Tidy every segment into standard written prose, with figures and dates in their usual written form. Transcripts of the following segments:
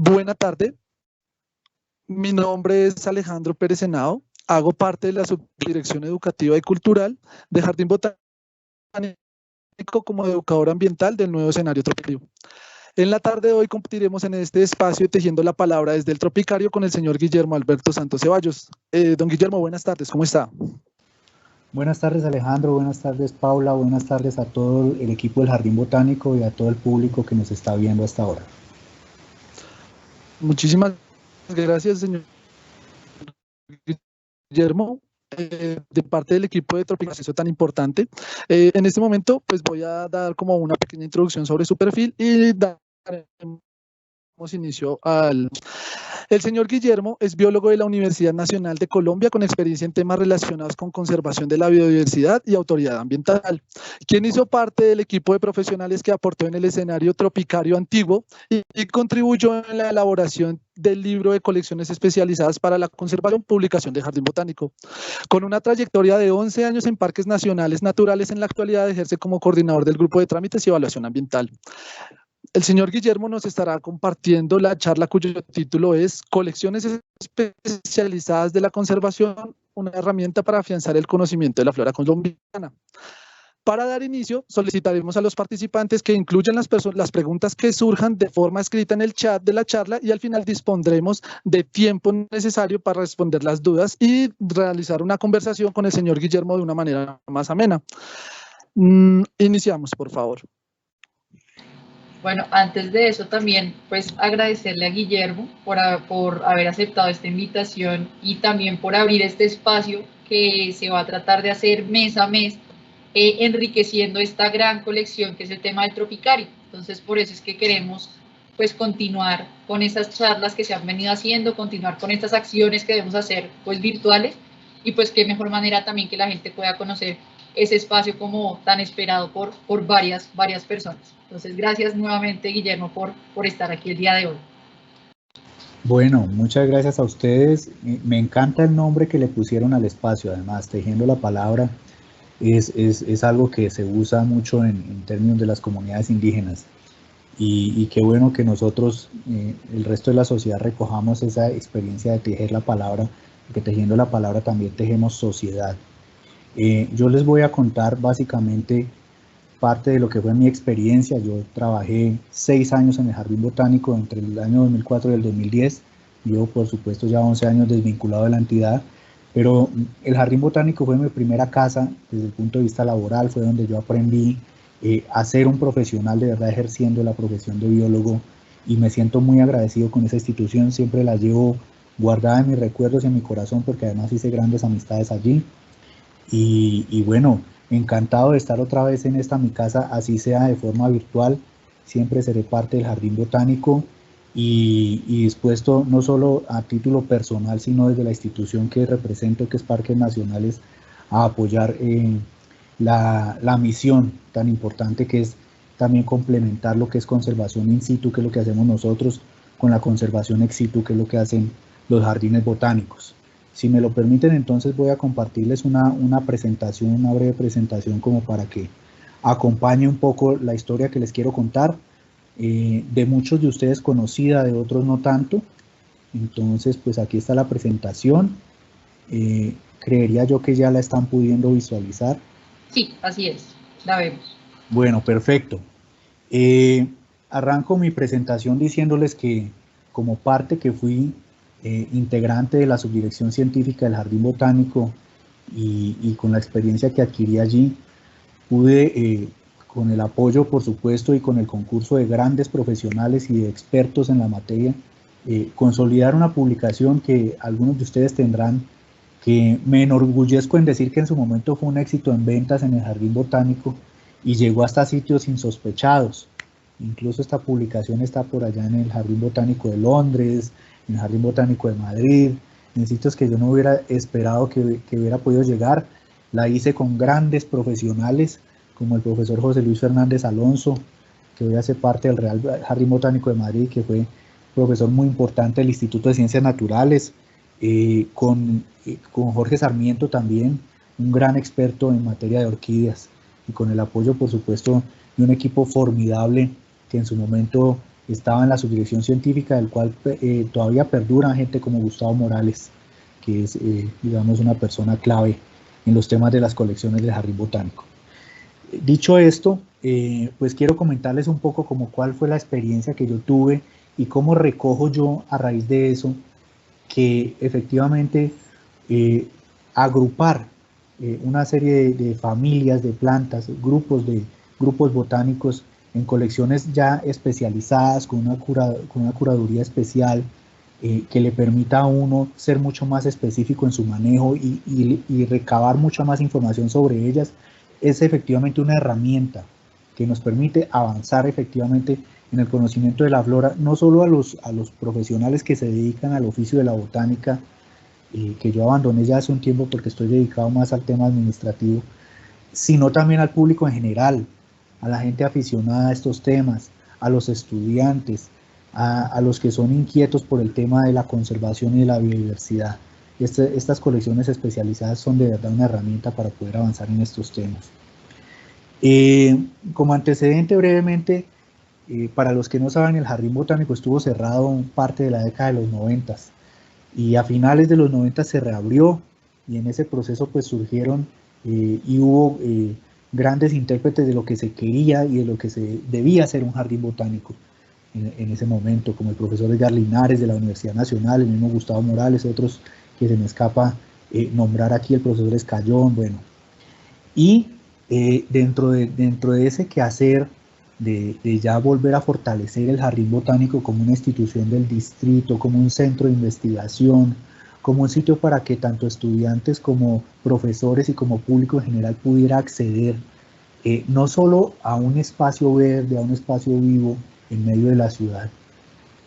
Buena tarde, mi nombre es Alejandro Pérez Henao, hago parte de la Subdirección Educativa y Cultural de Jardín Botánico como educador ambiental del nuevo escenario tropicario. En la tarde de hoy compartiremos en este espacio Tejiendo la Palabra desde el Tropicario con el señor Guillermo Alberto Santos Ceballos. Don Guillermo, buenas tardes, ¿cómo está? Buenas tardes Alejandro, buenas tardes Paula, buenas tardes a todo el equipo del Jardín Botánico y a todo el público que nos está viendo hasta ahora. Muchísimas gracias, señor Guillermo, de parte del equipo de Tropicacio tan importante. En este momento, pues voy a dar como una pequeña introducción sobre su perfil y daremos inicio al... El señor Guillermo es biólogo de la Universidad Nacional de Colombia con experiencia en temas relacionados con conservación de la biodiversidad y autoridad ambiental, quien hizo parte del equipo de profesionales que aportó en el escenario tropicario antiguo y contribuyó en la elaboración del libro de colecciones especializadas para la conservación y publicación de Jardín Botánico. Con una trayectoria de 11 años en parques nacionales naturales, en la actualidad ejerce como coordinador del grupo de trámites y evaluación ambiental. El señor Guillermo nos estará compartiendo la charla cuyo título es Colecciones especializadas de la conservación, una herramienta para afianzar el conocimiento de la flora colombiana. Para dar inicio, solicitaremos a los participantes que incluyan las preguntas que surjan de forma escrita en el chat de la charla y al final dispondremos de tiempo necesario para responder las dudas y realizar una conversación con el señor Guillermo de una manera más amena. Iniciamos, por favor. Bueno, antes de eso también, pues agradecerle a Guillermo por haber aceptado esta invitación y también por abrir este espacio que se va a tratar de hacer mes a mes, enriqueciendo esta gran colección que es el tema del tropicario. Entonces, por eso es que queremos pues continuar con esas charlas que se han venido haciendo, continuar con estas acciones que debemos hacer pues virtuales y pues qué mejor manera también que la gente pueda conocer ese espacio como tan esperado por varias personas. Entonces, gracias nuevamente, Guillermo, por estar aquí el día de hoy. Bueno, muchas gracias a ustedes. Me encanta el nombre que le pusieron al espacio, además, Tejiendo la Palabra es algo que se usa mucho en términos de las comunidades indígenas. Y qué bueno que nosotros, el resto de la sociedad, recojamos esa experiencia de tejer la palabra, porque tejiendo la palabra también tejemos sociedad. Yo les voy a contar básicamente parte de lo que fue mi experiencia. Yo trabajé 6 años en el Jardín Botánico entre el año 2004 y el 2010. Yo, por supuesto, ya 11 años desvinculado de la entidad, pero el Jardín Botánico fue mi primera casa desde el punto de vista laboral, fue donde yo aprendí a ser un profesional de verdad ejerciendo la profesión de biólogo y me siento muy agradecido con esa institución. Siempre la llevo guardada en mis recuerdos y en mi corazón porque además hice grandes amistades allí y bueno, encantado de estar otra vez en esta mi casa, así sea de forma virtual. Siempre seré parte del Jardín Botánico y dispuesto no solo a título personal, sino desde la institución que represento, que es Parques Nacionales, a apoyar la misión tan importante que es también complementar lo que es conservación in situ, que es lo que hacemos nosotros, con la conservación ex situ, que es lo que hacen los jardines botánicos. Si me lo permiten, entonces voy a compartirles una presentación, una breve presentación como para que acompañe un poco la historia que les quiero contar, de muchos de ustedes conocida, de otros no tanto. Entonces, pues aquí está la presentación. Creería yo que ya la están pudiendo visualizar. Sí, así es, la vemos. Bueno, perfecto. Arranco mi presentación diciéndoles que como parte que fui integrante de la subdirección científica del Jardín Botánico y con la experiencia que adquirí allí, pude, con el apoyo por supuesto y con el concurso de grandes profesionales y de expertos en la materia, consolidar una publicación que algunos de ustedes tendrán, que me enorgullezco en decir que en su momento fue un éxito en ventas en el Jardín Botánico y llegó hasta sitios insospechados. Incluso esta publicación está por allá en el Jardín Botánico de Londres, en el Jardín Botánico de Madrid, en sitios que yo no hubiera esperado que hubiera podido llegar. La hice con grandes profesionales, como el profesor José Luis Fernández Alonso, que hoy hace parte del Real Jardín Botánico de Madrid, que fue profesor muy importante del Instituto de Ciencias Naturales, con Jorge Sarmiento también, un gran experto en materia de orquídeas, y con el apoyo, por supuesto, de un equipo formidable que en su momento estaba en la subdirección científica, del cual todavía perdura gente como Gustavo Morales, que es, digamos, una persona clave en los temas de las colecciones del Jardín Botánico. Dicho esto, pues quiero comentarles un poco como cuál fue la experiencia que yo tuve y cómo recojo yo a raíz de eso que efectivamente agrupar una serie de familias, de plantas, grupos botánicos en colecciones ya especializadas, con una curaduría especial, que le permita a uno ser mucho más específico en su manejo y recabar mucha más información sobre ellas, es efectivamente una herramienta que nos permite avanzar efectivamente en el conocimiento de la flora, no solo a los profesionales que se dedican al oficio de la botánica, que yo abandoné ya hace un tiempo porque estoy dedicado más al tema administrativo, sino también al público en general, a la gente aficionada a estos temas, a los estudiantes, a los que son inquietos por el tema de la conservación y de la biodiversidad. Estas colecciones especializadas son de verdad una herramienta para poder avanzar en estos temas. Como antecedente brevemente, para los que no saben, el Jardín Botánico estuvo cerrado parte de la década de los 90 y a finales de los 90 se reabrió, y en ese proceso pues surgieron y hubo grandes intérpretes de lo que se quería y de lo que se debía hacer un jardín botánico en ese momento, como el profesor Edgar Linares de la Universidad Nacional, el mismo Gustavo Morales, otros que se me escapa nombrar aquí, el profesor Escayón, bueno. Y dentro de ese quehacer de ya volver a fortalecer el Jardín Botánico como una institución del distrito, como un centro de investigación, como un sitio para que tanto estudiantes como profesores y como público en general pudiera acceder no solo a un espacio verde, a un espacio vivo en medio de la ciudad,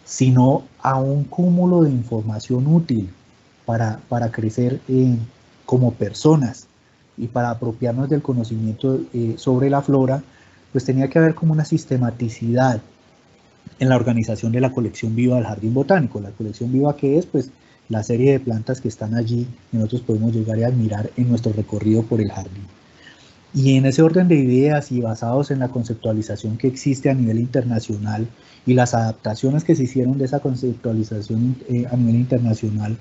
sino a un cúmulo de información útil para crecer como personas y para apropiarnos del conocimiento sobre la flora, pues tenía que haber como una sistematicidad en la organización de la colección viva del Jardín Botánico. La colección viva, que es pues la serie de plantas que están allí y nosotros podemos llegar y admirar en nuestro recorrido por el jardín. Y en ese orden de ideas y basados en la conceptualización que existe a nivel internacional y las adaptaciones que se hicieron de esa conceptualización a nivel internacional,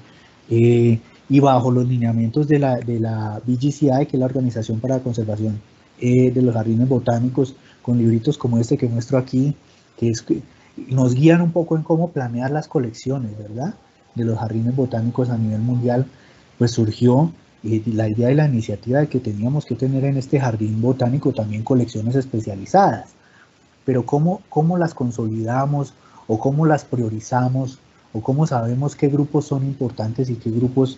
y bajo los lineamientos de la BGCI, que es la Organización para la Conservación de los Jardines Botánicos, con libritos como este que muestro aquí, que nos guían un poco en cómo planear las colecciones, ¿verdad?, de los jardines botánicos a nivel mundial, pues surgió la idea y la iniciativa de que teníamos que tener en este jardín botánico también colecciones especializadas. Pero ¿cómo las consolidamos o cómo las priorizamos o cómo sabemos qué grupos son importantes y qué grupos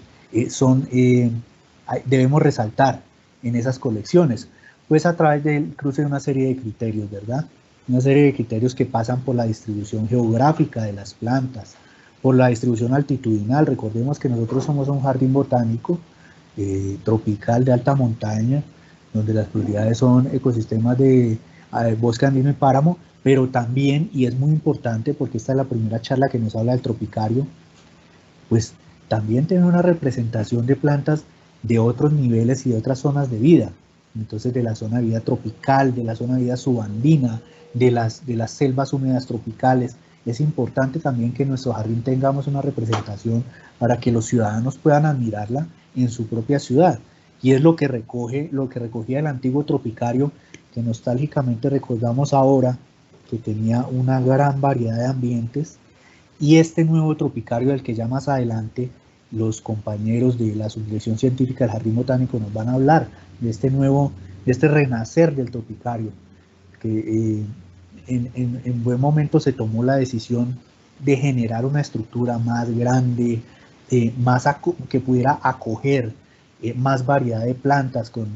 debemos resaltar en esas colecciones? Pues a través del cruce de una serie de criterios, ¿verdad? Una serie de criterios que pasan por la distribución geográfica de las plantas, por la distribución altitudinal. Recordemos que nosotros somos un jardín botánico tropical de alta montaña, donde las prioridades son ecosistemas de bosque andino y páramo, pero también, y es muy importante porque esta es la primera charla que nos habla del tropicario, pues también tiene una representación de plantas de otros niveles y de otras zonas de vida. Entonces, de la zona de vida tropical, de la zona de vida subandina, de las selvas húmedas tropicales. Es importante también que en nuestro jardín tengamos una representación para que los ciudadanos puedan admirarla en su propia ciudad. Y es lo que recogía el antiguo tropicario, que nostálgicamente recordamos ahora, que tenía una gran variedad de ambientes, y este nuevo tropicario del que ya más adelante los compañeros de la Subdirección Científica del Jardín Botánico nos van a hablar, de este renacer del tropicario, que en buen momento se tomó la decisión de generar una estructura más grande, que pudiera acoger más variedad de plantas con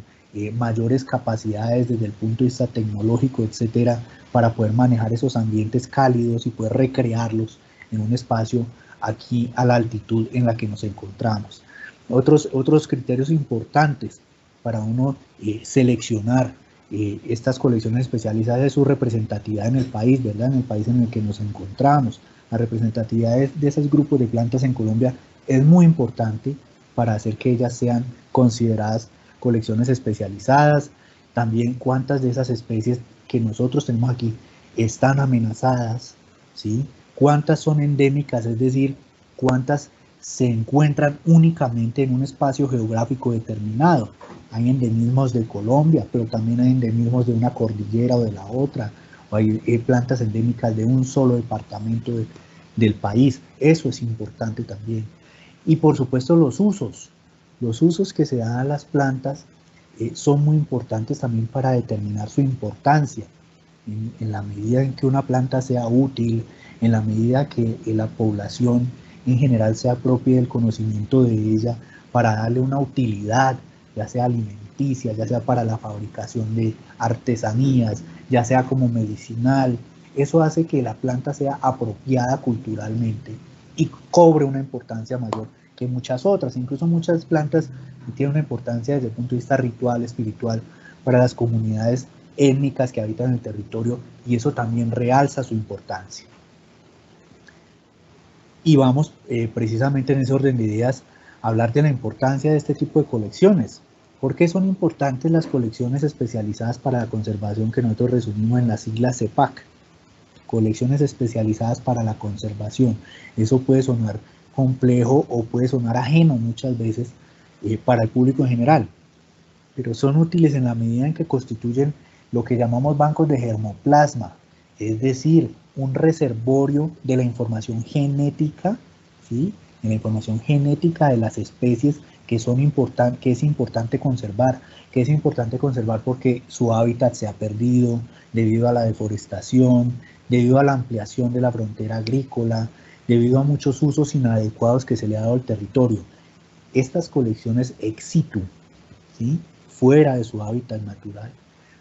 mayores capacidades desde el punto de vista tecnológico, etcétera, para poder manejar esos ambientes cálidos y poder recrearlos en un espacio aquí a la altitud en la que nos encontramos. Otros criterios importantes para uno seleccionar estas colecciones especializadas es su representatividad en el país, ¿verdad?, en el país en el que nos encontramos. La representatividad de esos grupos de plantas en Colombia es muy importante para hacer que ellas sean consideradas colecciones especializadas. También cuántas de esas especies que nosotros tenemos aquí están amenazadas, ¿sí? ¿Cuántas son endémicas? Es decir, ¿cuántas se encuentran únicamente en un espacio geográfico determinado? Hay endemismos de Colombia, pero también hay endemismos de una cordillera o de la otra, o hay plantas endémicas de un solo departamento del país. Eso es importante también. Y por supuesto los usos que se dan a las plantas son muy importantes también para determinar su importancia. En la medida en que una planta sea útil, en la medida que la población en general se apropie del conocimiento de ella para darle una utilidad, ya sea alimenticia, ya sea para la fabricación de artesanías, ya sea como medicinal, eso hace que la planta sea apropiada culturalmente y cobre una importancia mayor que muchas otras. Incluso muchas plantas tienen una importancia desde el punto de vista ritual, espiritual, para las comunidades étnicas que habitan el territorio, y eso también realza su importancia. Y vamos precisamente en ese orden de ideas a hablar de la importancia de este tipo de colecciones. ¿Por qué son importantes las colecciones especializadas para la conservación, que nosotros resumimos en la sigla CEPAC? Colecciones especializadas para la conservación. Eso puede sonar complejo o puede sonar ajeno muchas veces para el público en general, pero son útiles en la medida en que constituyen lo que llamamos bancos de germoplasma, es decir, un reservorio de la información genética, ¿sí? De la información genética de las especies que es importante conservar, porque su hábitat se ha perdido debido a la deforestación, debido a la ampliación de la frontera agrícola, debido a muchos usos inadecuados que se le ha dado al territorio. Estas colecciones ex situ, ¿sí? Fuera de su hábitat natural,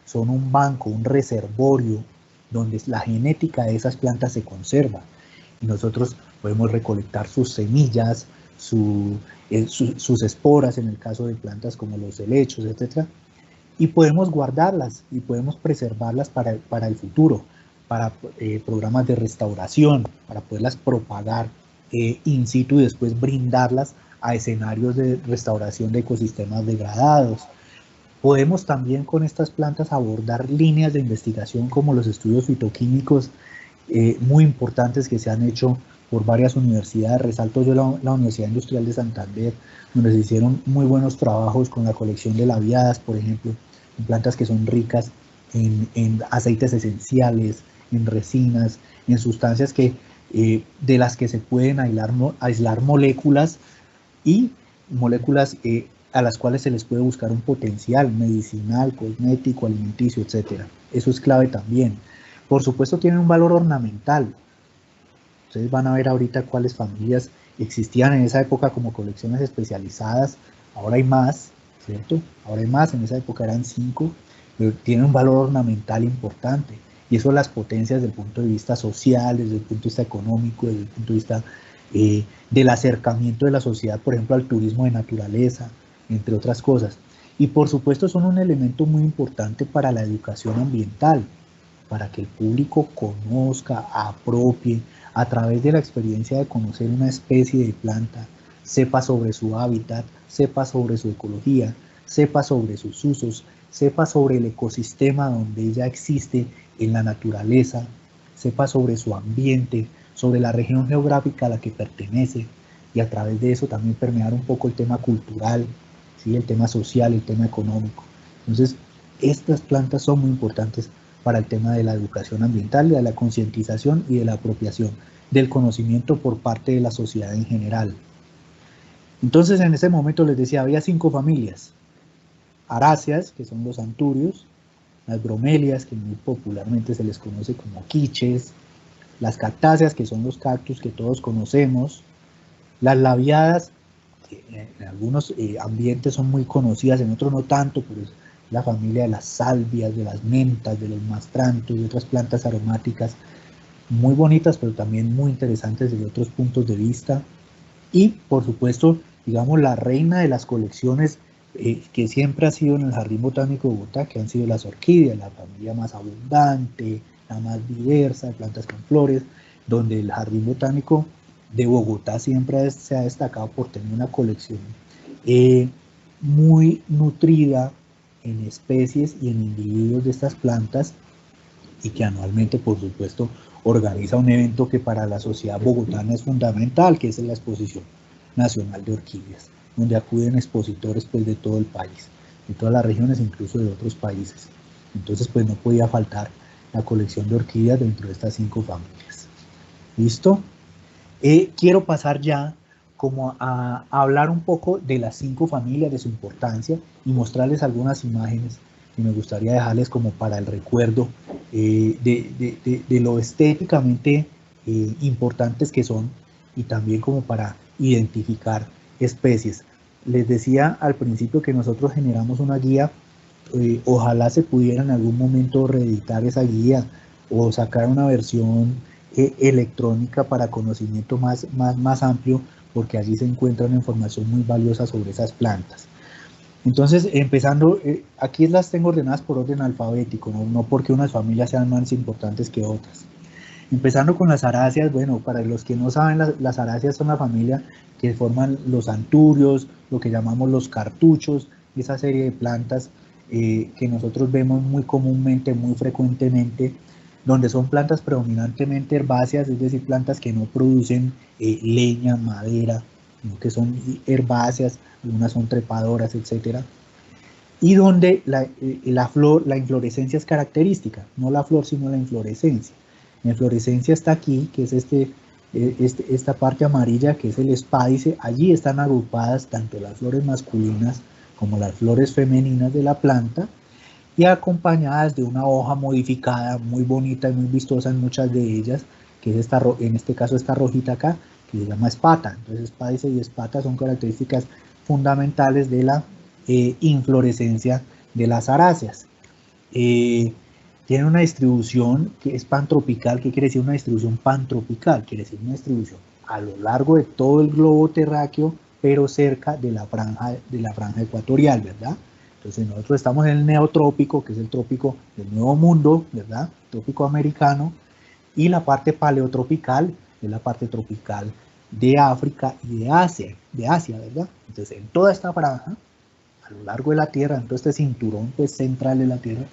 son un banco, un reservorio donde la genética de esas plantas se conserva, y nosotros podemos recolectar sus semillas, sus esporas en el caso de plantas como los helechos, etc. Y podemos guardarlas y podemos preservarlas para el futuro, para programas de restauración, para poderlas propagar in situ y después brindarlas a escenarios de restauración de ecosistemas degradados. Podemos también con estas plantas abordar líneas de investigación como los estudios fitoquímicos muy importantes que se han hecho por varias universidades. Resalto yo la Universidad Industrial de Santander, donde se hicieron muy buenos trabajos con la colección de labiadas, por ejemplo, en plantas que son ricas en aceites esenciales, en resinas, en sustancias de las que se pueden aislar moléculas y moléculas a las cuales se les puede buscar un potencial medicinal, cosmético, alimenticio, etc. Eso es clave también. Por supuesto tienen un valor ornamental. Ustedes van a ver ahorita cuáles familias existían en esa época como colecciones especializadas. Ahora hay más, ¿cierto? Ahora hay más, en esa época eran 5, pero tienen un valor ornamental importante. Y eso las potencias desde el punto de vista social, desde el punto de vista económico, desde el punto de vista del acercamiento de la sociedad, por ejemplo, al turismo de naturaleza, entre otras cosas. Y por supuesto son un elemento muy importante para la educación ambiental, para que el público conozca, apropie, a través de la experiencia de conocer una especie de planta, sepa sobre su hábitat, sepa sobre su ecología, sepa sobre sus usos, sepa sobre el ecosistema donde ella existe en la naturaleza, sepa sobre su ambiente, sobre la región geográfica a la que pertenece, y a través de eso también permear un poco el tema cultural, ¿sí? El tema social, el tema económico. Entonces, estas plantas son muy importantes para el tema de la educación ambiental, de la concientización y de la apropiación del conocimiento por parte de la sociedad en general. Entonces, en ese momento les decía, había 5 familias: aráceas, que son los anturios; las bromelias, que muy popularmente se les conoce como quiches; las cactáceas, que son los cactus que todos conocemos; las labiadas, que en algunos ambientes son muy conocidas, en otros no tanto, pero es la familia de las salvias, de las mentas, de los mastrantos, de otras plantas aromáticas muy bonitas, pero también muy interesantes desde otros puntos de vista. Y por supuesto, digamos, la reina de las colecciones que siempre ha sido en el Jardín Botánico de Bogotá, que han sido las orquídeas, la familia más abundante, la más diversa de plantas con flores, donde el Jardín Botánico de Bogotá siempre se ha destacado por tener una colección muy nutrida en especies y en individuos de estas plantas, y que anualmente, por supuesto, organiza un evento que para la sociedad bogotana es fundamental, que es la Exposición Nacional de Orquídeas, donde acuden expositores pues, de todo el país, de todas las regiones, incluso de otros países. Entonces, pues no podía faltar la colección de orquídeas dentro de estas 5 familias. ¿Listo? Quiero pasar ya como a hablar un poco de las 5 familias, de su importancia, y mostrarles algunas imágenes que me gustaría dejarles como para el recuerdo de lo estéticamente importantes que son, y también como para identificar especies. Les decía al principio que nosotros generamos una guía, ojalá se pudiera en algún momento reeditar esa guía o sacar una versión electrónica para conocimiento más amplio, porque allí se encuentra una información muy valiosa sobre esas plantas. Entonces, empezando, aquí las tengo ordenadas por orden alfabético, no porque unas familias sean más importantes que otras. Empezando con las aráceas, bueno, para los que no saben, las aráceas son la familia que forman los anturios, lo que llamamos los cartuchos, esa serie de plantas que nosotros vemos muy comúnmente, muy frecuentemente, donde son plantas predominantemente herbáceas, es decir, plantas que no producen leña, madera, sino que son herbáceas, algunas son trepadoras, etc. Y donde la inflorescencia es característica, no la flor, sino la inflorescencia. La inflorescencia está aquí, que es esta parte amarilla, que es el espádice. Allí están agrupadas tanto las flores masculinas como las flores femeninas de la planta, y acompañadas de una hoja modificada, muy bonita y muy vistosa en muchas de ellas, que es en este caso esta rojita acá, que se llama espata. Entonces espádice y espata son características fundamentales de la inflorescencia de las aráceas. Tiene una distribución que es pantropical. ¿Qué quiere decir una distribución pantropical? Quiere decir una distribución a lo largo de todo el globo terráqueo, pero cerca de la franja ecuatorial, ¿verdad? Entonces nosotros estamos en el neotrópico, que es el trópico del Nuevo Mundo, ¿verdad? Trópico americano, y la parte paleotropical es la parte tropical de África y de Asia, ¿verdad? Entonces en toda esta franja, a lo largo de la Tierra, en todo este cinturón pues, central de la Tierra,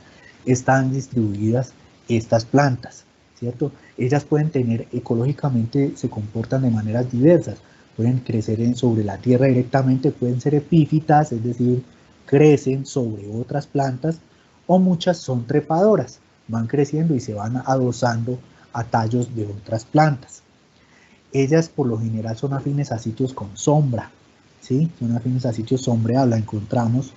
están distribuidas estas plantas, ¿cierto? Ellas pueden tener, ecológicamente se comportan de maneras diversas, pueden crecer sobre la tierra directamente, pueden ser epífitas, es decir, crecen sobre otras plantas, o muchas son trepadoras, van creciendo y se van adosando a tallos de otras plantas. Ellas por lo general son afines a sitios con sombra, ¿sí? Son afines a sitios sombreados, la encontramos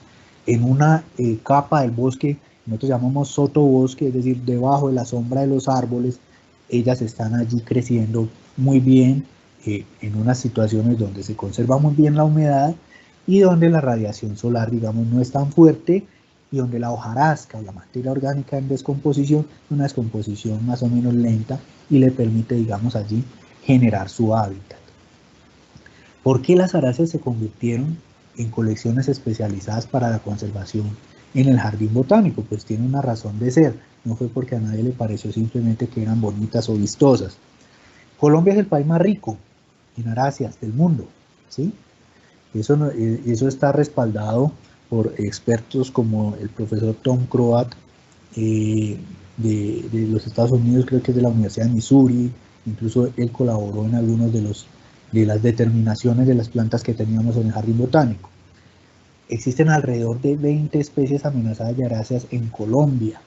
en una capa del bosque, nosotros llamamos sotobosque, es decir, debajo de la sombra de los árboles. Ellas están allí creciendo muy bien, en unas situaciones donde se conserva muy bien la humedad y donde la radiación solar, digamos, no es tan fuerte, y donde la hojarasca o la materia orgánica en descomposición es una descomposición más o menos lenta y le permite, digamos, allí generar su hábitat. ¿Por qué las aráceas se convirtieron en colecciones especializadas para la conservación en el jardín botánico? Pues tiene una razón de ser, no fue porque a nadie le pareció simplemente que eran bonitas o vistosas. Colombia es el país más rico en aráceas del mundo, ¿sí? Eso está respaldado por expertos como el profesor Tom Croat de los Estados Unidos, creo que es de la Universidad de Missouri. Incluso él colaboró en algunos de las determinaciones de las plantas que teníamos en el jardín botánico. Existen alrededor de 20 especies amenazadas de aráceas en Colombia.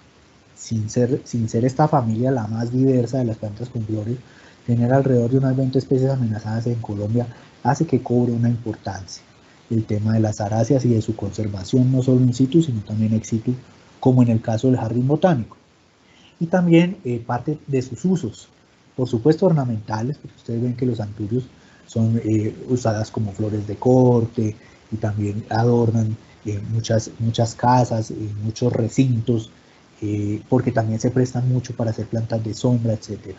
Sin ser esta familia la más diversa de las plantas con flores, tener alrededor de unas 20 especies amenazadas en Colombia hace que cobre una importancia el tema de las aráceas y de su conservación, no solo in situ, sino también ex situ, como en el caso del jardín botánico. Y también parte de sus usos, por supuesto ornamentales, porque ustedes ven que los anturios son usadas como flores de corte, y también adornan muchas casas, muchos recintos, porque también se prestan mucho para hacer plantas de sombra, etc.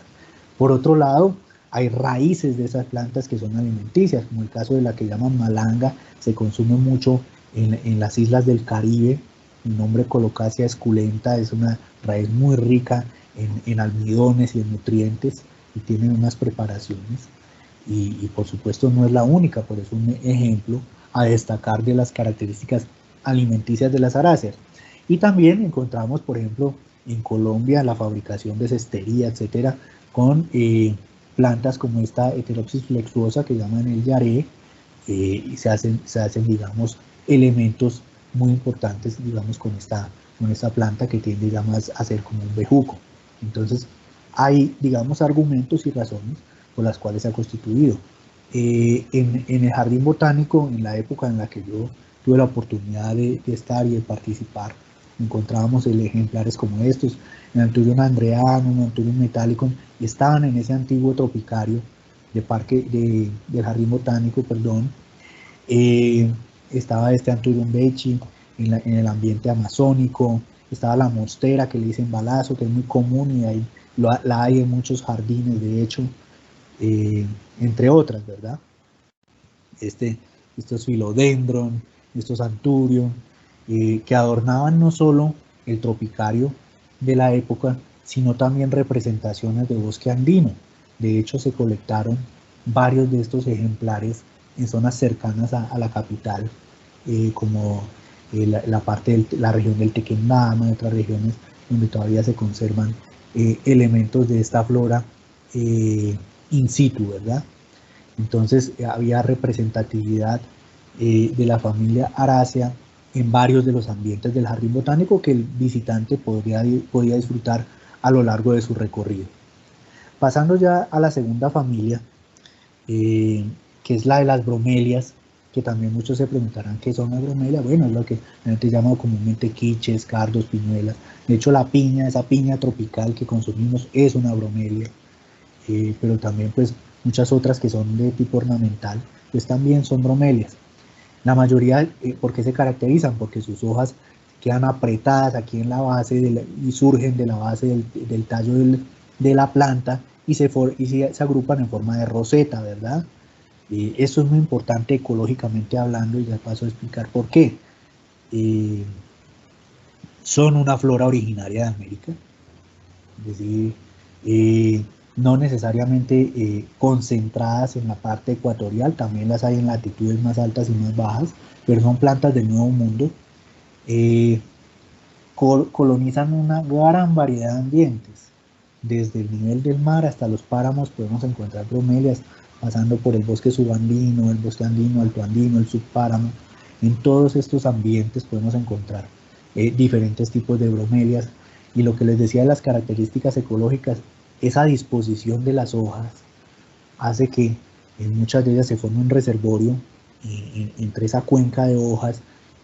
Por otro lado, hay raíces de esas plantas que son alimenticias, como el caso de la que llaman malanga, se consume mucho en las islas del Caribe. El nombre Colocasia esculenta es una raíz muy rica en almidones y en nutrientes, y tiene unas preparaciones, y por supuesto no es la única, pero es un ejemplo a destacar de las características alimenticias de las aráceas. Y también encontramos, por ejemplo, en Colombia la fabricación de cestería, etcétera, con plantas como esta Heteropsis flexuosa que llaman el yaré, y se hacen, digamos, elementos muy importantes, digamos, con esta planta que tiende, digamos, a ser como un bejuco. Entonces, hay, digamos, argumentos y razones por las cuales se ha constituido. En el jardín botánico, en la época en la que yo tuve la oportunidad de estar y de participar, encontrábamos ejemplares como estos, el Anthurium andreanum, el Anthurium metallicum, estaban en ese antiguo tropicario del jardín botánico, perdón. Estaba este Anthurium vechi en el ambiente amazónico, estaba la mostera que le dicen balazo, que es muy común y ahí la hay en muchos jardines, de hecho, entre otras, ¿verdad? Estos philodendron, estos Anthurium, que adornaban no solo el tropicario de la época, sino también representaciones de bosque andino. De hecho, se colectaron varios de estos ejemplares en zonas cercanas a la capital, como la región del Tequendama, y otras regiones donde todavía se conservan elementos de esta flora in situ, ¿verdad? Entonces había representatividad de la familia Arácea en varios de los ambientes del jardín botánico que el visitante podía disfrutar a lo largo de su recorrido. Pasando ya a la segunda familia, que es la de las bromelias, que también muchos se preguntarán qué son las bromelias. Bueno, es lo que la gente llama comúnmente quiches, cardos, piñuelas. De hecho, la piña, esa piña tropical que consumimos, es una bromelia, pero también pues muchas otras que son de tipo ornamental, pues también son bromelias. La mayoría, ¿por qué se caracterizan? Porque sus hojas quedan apretadas aquí en la base y surgen de la base del tallo de la planta y se agrupan en forma de roseta, ¿verdad? Esto es muy importante ecológicamente hablando y ya paso a explicar por qué. Son una flora originaria de América, es decir, no necesariamente concentradas en la parte ecuatorial, también las hay en latitudes más altas y más bajas, pero son plantas del Nuevo Mundo. Colonizan una gran variedad de ambientes, desde el nivel del mar hasta los páramos podemos encontrar bromelias, pasando por el bosque subandino, el bosque andino, alto andino, el subpáramo. En todos estos ambientes podemos encontrar diferentes tipos de bromelias, y lo que les decía de las características ecológicas, esa disposición de las hojas hace que en muchas de ellas se forme un reservorio entre esa cuenca de hojas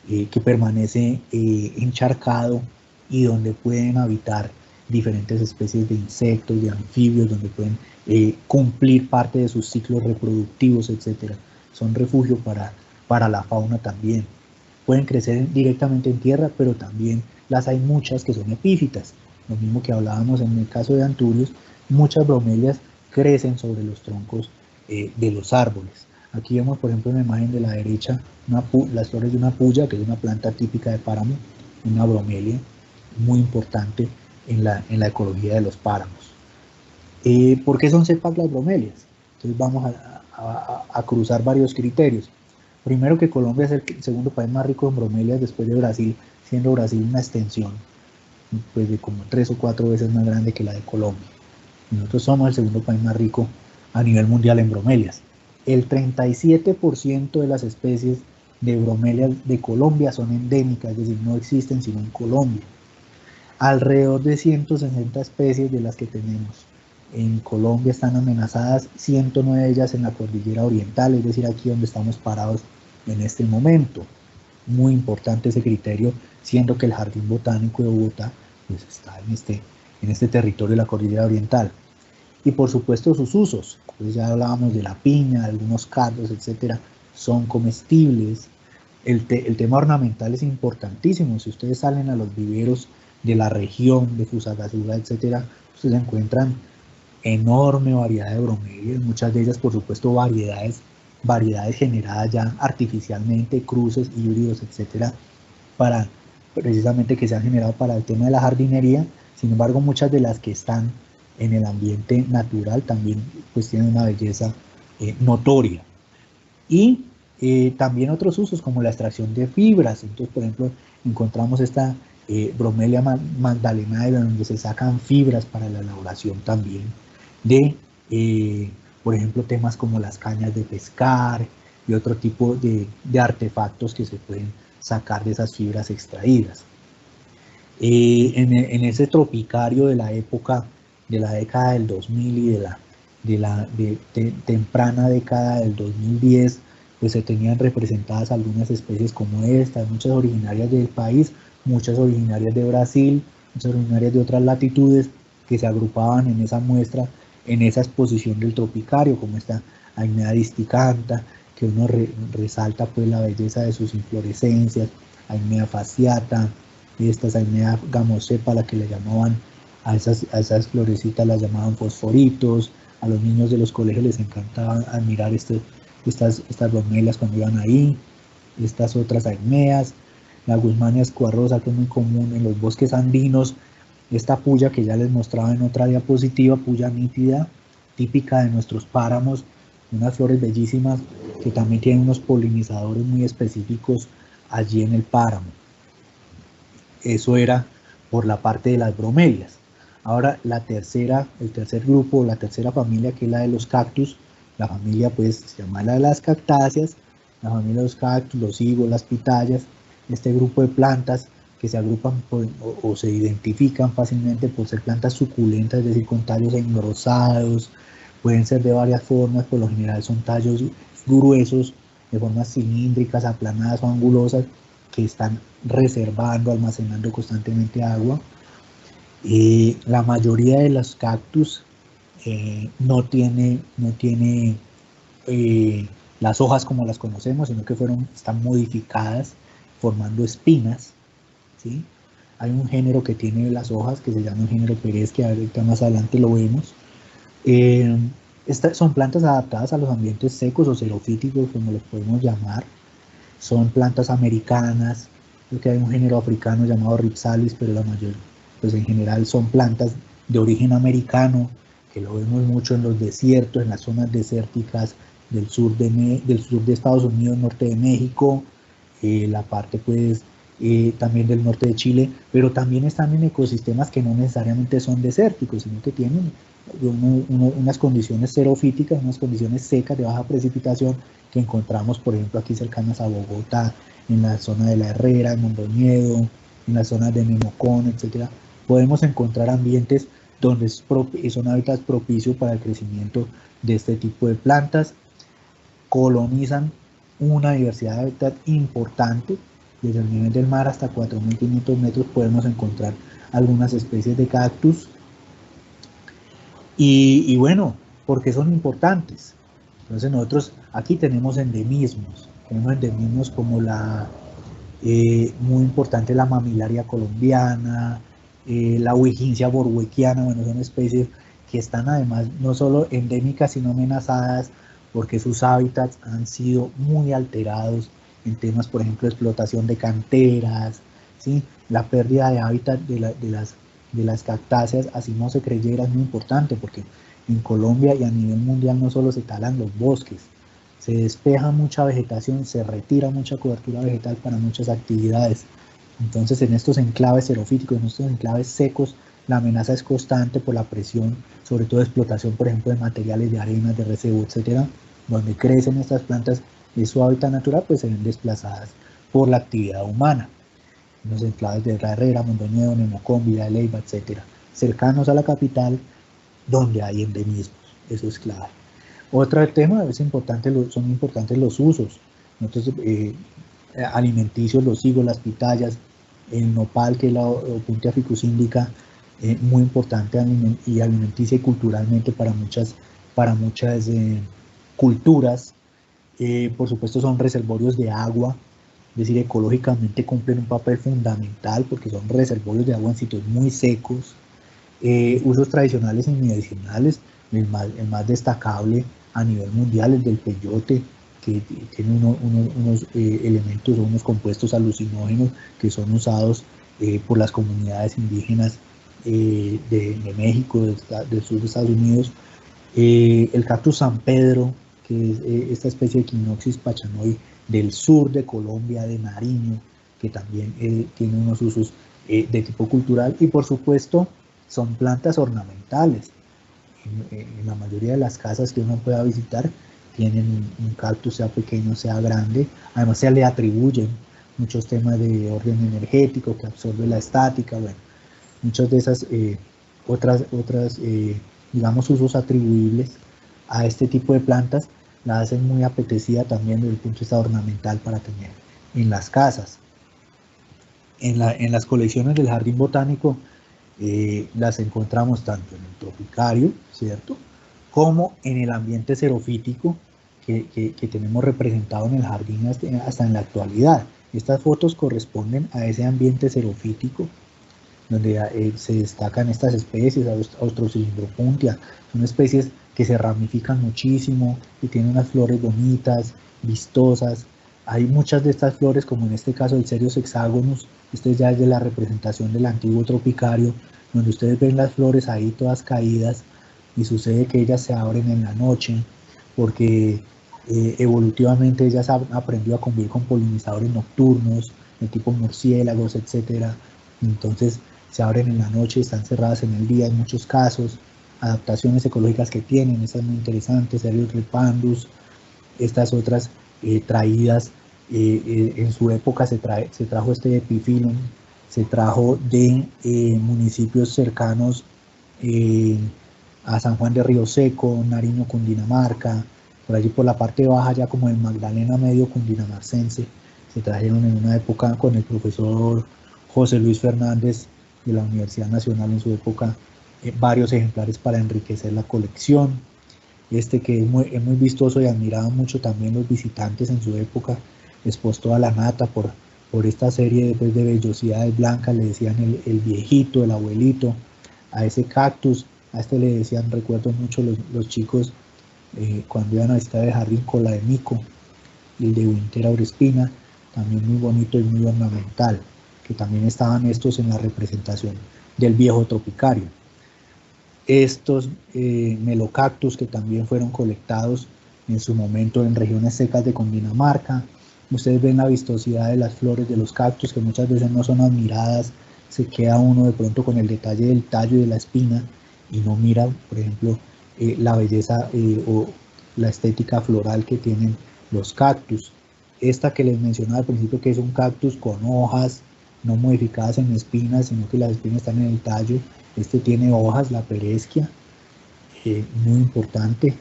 que permanece encharcado y donde pueden habitar diferentes especies de insectos, de anfibios, donde pueden cumplir parte de sus ciclos reproductivos, etc. Son refugio para la fauna también. Pueden crecer directamente en tierra, pero también las hay muchas que son epífitas. Lo mismo que hablábamos en el caso de Anthurius, muchas bromelias crecen sobre los troncos de los árboles. Aquí vemos, por ejemplo, en la imagen de la derecha, las flores de una puya, que es una planta típica de páramo, una bromelia muy importante en la ecología de los páramos. ¿Por qué son cepas las bromelias? Entonces vamos a cruzar varios criterios. Primero, que Colombia es el segundo país más rico en bromelias después de Brasil, siendo Brasil una extensión pues de como 3 o 4 veces más grande que la de Colombia. Nosotros somos el segundo país más rico a nivel mundial en bromelias. El 37% de las especies de bromelias de Colombia son endémicas, es decir, no existen sino en Colombia. Alrededor de 160 especies de las que tenemos en Colombia están amenazadas, 109 de ellas en la cordillera oriental, es decir, aquí donde estamos parados en este momento. Muy importante ese criterio, siendo que el Jardín Botánico de Bogotá pues, está en este territorio de la cordillera oriental. Y por supuesto sus usos, pues ya hablábamos de la piña, algunos cardos, etcétera, son comestibles. El tema ornamental es importantísimo. Si ustedes salen a los viveros de la región de Fusagasugá, etcétera, ustedes encuentran enorme variedad de bromelias, muchas de ellas por supuesto variedades generadas ya artificialmente, cruces, híbridos, etcétera, para precisamente que se han generado para el tema de la jardinería. Sin embargo, muchas de las que están en el ambiente natural también pues tienen una belleza notoria. Y también otros usos como la extracción de fibras. Entonces, por ejemplo, encontramos esta bromelia magdalenae, donde se sacan fibras para la elaboración también de, por ejemplo, temas como las cañas de pescar y otro tipo de artefactos que se pueden sacar de esas fibras extraídas. En ese tropicario de la época, de la década del 2000 y de temprana década del 2010, pues se tenían representadas algunas especies como estas, muchas originarias del país, muchas originarias de Brasil, muchas originarias de otras latitudes, que se agrupaban en esa muestra, en esa exposición del tropicario, como esta Aimea disticanta, que uno resalta pues la belleza de sus inflorescencias, Aimea fasciata, y estas Aimea gamosepa, la que le llamaban a esas florecitas, las llamaban fosforitos. A los niños de los colegios les encantaba admirar estas bromelias cuando iban ahí. Estas otras Aimeas, la Guzmania escuarrosa, que es muy común en los bosques andinos, esta puya que ya les mostraba en otra diapositiva, puya nítida, típica de nuestros páramos, unas flores bellísimas que también tienen unos polinizadores muy específicos allí en el páramo. Eso era por la parte de las bromelias. Ahora el tercer grupo, la tercera familia, que es la de los cactus, la familia pues se llama la de las cactáceas, la familia de los cactus, los higos, las pitayas, este grupo de plantas que se agrupan o se identifican fácilmente por ser plantas suculentas, es decir, con tallos engrosados, pueden ser de varias formas, por lo general son tallos gruesos, de formas cilíndricas, aplanadas o angulosas, que están reservando, almacenando constantemente agua. La mayoría de los cactus no tiene las hojas como las conocemos, sino que están modificadas formando espinas, ¿sí? Hay un género que tiene las hojas que se llama el género Pérez, que ahorita más adelante lo vemos. Estas son plantas adaptadas a los ambientes secos o xerofíticos, como los podemos llamar. Son plantas americanas, porque hay un género africano llamado Ripsalis, pero la mayor, pues en general son plantas de origen americano, que lo vemos mucho en los desiertos, en las zonas desérticas del sur de Estados Unidos, norte de México, la parte pues también del norte de Chile, pero también están en ecosistemas que no necesariamente son desérticos, sino que tienen unas condiciones xerofíticas, unas condiciones secas de baja precipitación que encontramos, por ejemplo, aquí cercanas a Bogotá, en la zona de La Herrera, en Mondoñedo, en las zonas de Nemocón, etc. Podemos encontrar ambientes donde son hábitats propicios para el crecimiento de este tipo de plantas. Colonizan una diversidad de hábitat importante. Desde el nivel del mar hasta 4.500 metros podemos encontrar algunas especies de cactus. Y bueno, ¿por qué son importantes? Entonces nosotros aquí tenemos endemismos como muy importante la mamilaria colombiana, la Huigincia borhuequiana. Bueno, son especies que están además no solo endémicas sino amenazadas porque sus hábitats han sido muy alterados en temas, por ejemplo, de explotación de canteras, ¿sí? La pérdida de hábitat de las cactáceas, así no se creyera, es muy importante porque en Colombia y a nivel mundial no solo se talan los bosques, se despeja mucha vegetación, se retira mucha cobertura vegetal para muchas actividades. Entonces en estos enclaves xerofíticos, en estos enclaves secos, la amenaza es constante por la presión, sobre todo de explotación, por ejemplo, de materiales de arena, de residuos, etcétera, donde crecen estas plantas de su hábitat natural, pues se ven desplazadas por la actividad humana. En los enclaves de La Herrera, Mondoñedo, Nemocón, Villa de Leyva, etcétera, cercanos a la capital, donde hay endemismos. Eso es clave. Otro tema son importantes los usos. Nosotros, alimenticios, los higos, las pitayas, el nopal, que es la Opuntia ficus indica, muy importante y alimenticia y culturalmente para muchas culturas. Por supuesto son reservorios de agua, es decir, ecológicamente cumplen un papel fundamental porque son reservorios de agua en sitios muy secos. Usos tradicionales y medicinales, el más destacable a nivel mundial, el del peyote, que tiene unos elementos o unos compuestos alucinógenos que son usados por las comunidades indígenas de México, del sur de Estados Unidos. El cactus San Pedro, que es esta especie de Echinopsis pachanoi del sur de Colombia, de Nariño, que también tiene unos usos de tipo cultural. Y por supuesto son plantas ornamentales. en la mayoría de las casas que uno pueda visitar tienen un cactus, sea pequeño, sea grande. Además se le atribuyen muchos temas de orden energético, que absorbe la estática, bueno, muchas de esas otras digamos, usos atribuibles a este tipo de plantas la hacen muy apetecida también desde el punto de vista ornamental para tener en las casas. En las colecciones del Jardín Botánico las encontramos tanto en el tropicario, ¿cierto?, como en el ambiente xerofítico que tenemos representado en el jardín hasta en la actualidad. Estas fotos corresponden a ese ambiente xerofítico donde se destacan estas especies, Austrocilindropuntia, son especies que se ramifican muchísimo y tienen unas flores bonitas, vistosas. Hay muchas de estas flores, como en este caso el Cereus hexagonus, este ya es de la representación del antiguo tropicario, donde ustedes ven las flores ahí todas caídas y sucede que ellas se abren en la noche porque evolutivamente ellas han aprendido a convivir con polinizadores nocturnos, de tipo murciélagos, etc. Entonces se abren en la noche, están cerradas en el día en muchos casos, adaptaciones ecológicas que tienen, estas muy interesantes, Cereus repandus, estas otras traídas, en su época se trajo este epifilum, se trajo de municipios cercanos a San Juan de Río Seco, Nariño, Cundinamarca, por allí por la parte baja ya como el Magdalena medio cundinamarcense, se trajeron en una época con el profesor José Luis Fernández de la Universidad Nacional en su época, varios ejemplares para enriquecer la colección. Este que es muy vistoso y admirado mucho también los visitantes en su época, expuesto a la nata por esta serie pues, de vellosidades blancas, le decían el viejito, el abuelito, a ese cactus, a este le decían, recuerdo mucho los chicos cuando iban a visitar el jardín, cola de mico, y el de Wintera Aurespina, también muy bonito y muy ornamental, que también estaban estos en la representación del viejo tropicario. Estos melocactus que también fueron colectados en su momento en regiones secas de Cundinamarca. Ustedes ven la vistosidad de las flores de los cactus que muchas veces no son admiradas, se queda uno de pronto con el detalle del tallo y de la espina y no mira, por ejemplo, la belleza o la estética floral que tienen los cactus. Esta que les mencionaba al principio, que es un cactus con hojas no modificadas en espinas, sino que las espinas están en el tallo. Este tiene hojas, la pereschia, muy importante,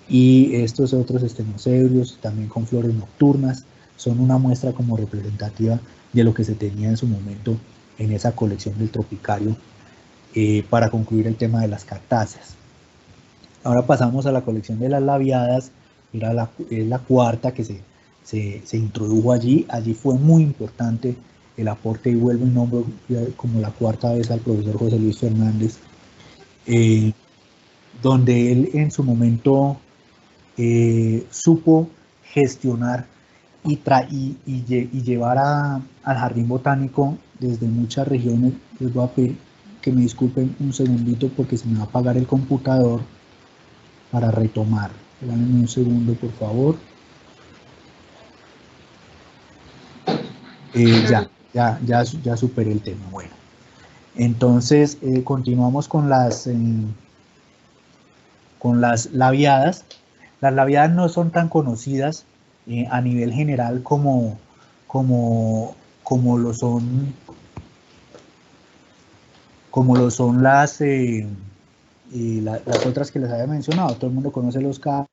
y estos otros estenocebrios, también con flores nocturnas, son una muestra como representativa de lo que se tenía en su momento en esa colección del tropicario, para concluir el tema de las cactáceas. Ahora pasamos a la colección de las labiadas, es la cuarta que se introdujo allí. Allí fue muy importante el aporte, y vuelvo y nombro como la cuarta vez al profesor José Luis Fernández, donde él en su momento supo gestionar y llevar al Jardín Botánico desde muchas regiones. Les voy a pedir que me disculpen un segundito porque se me va a apagar el computador para retomar. Dame un segundo, por favor. Ya superé el tema. Bueno, entonces continuamos con las labiadas. Las labiadas no son tan conocidas a nivel general como lo son las otras que les había mencionado. Todo el mundo conoce los cactus.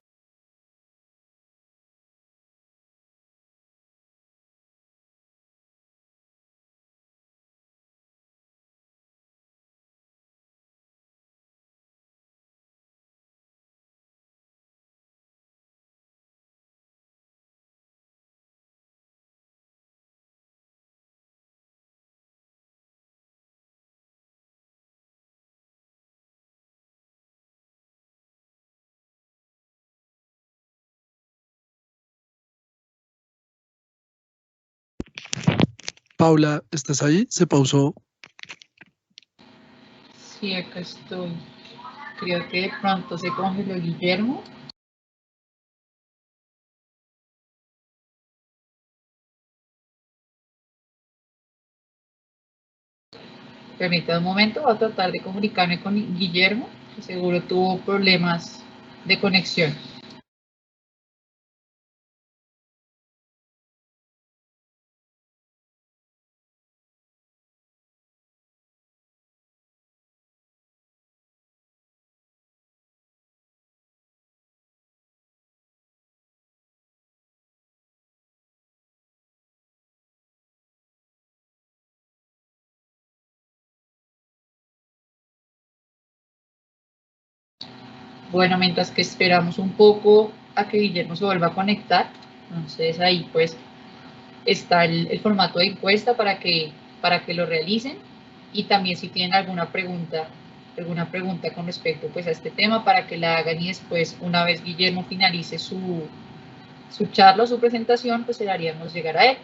Paula, ¿estás ahí? Se pausó. Sí, acá estoy. Creo que de pronto se congeló Guillermo. Permítame un momento, voy a tratar de comunicarme con Guillermo. que seguro tuvo problemas de conexión. Bueno, mientras que esperamos un poco a que Guillermo se vuelva a conectar, entonces ahí pues está el formato de encuesta para que lo realicen, y también si tienen alguna pregunta con respecto pues a este tema, para que la hagan, y después, una vez Guillermo finalice su charla o su presentación, pues se la haríamos llegar a él.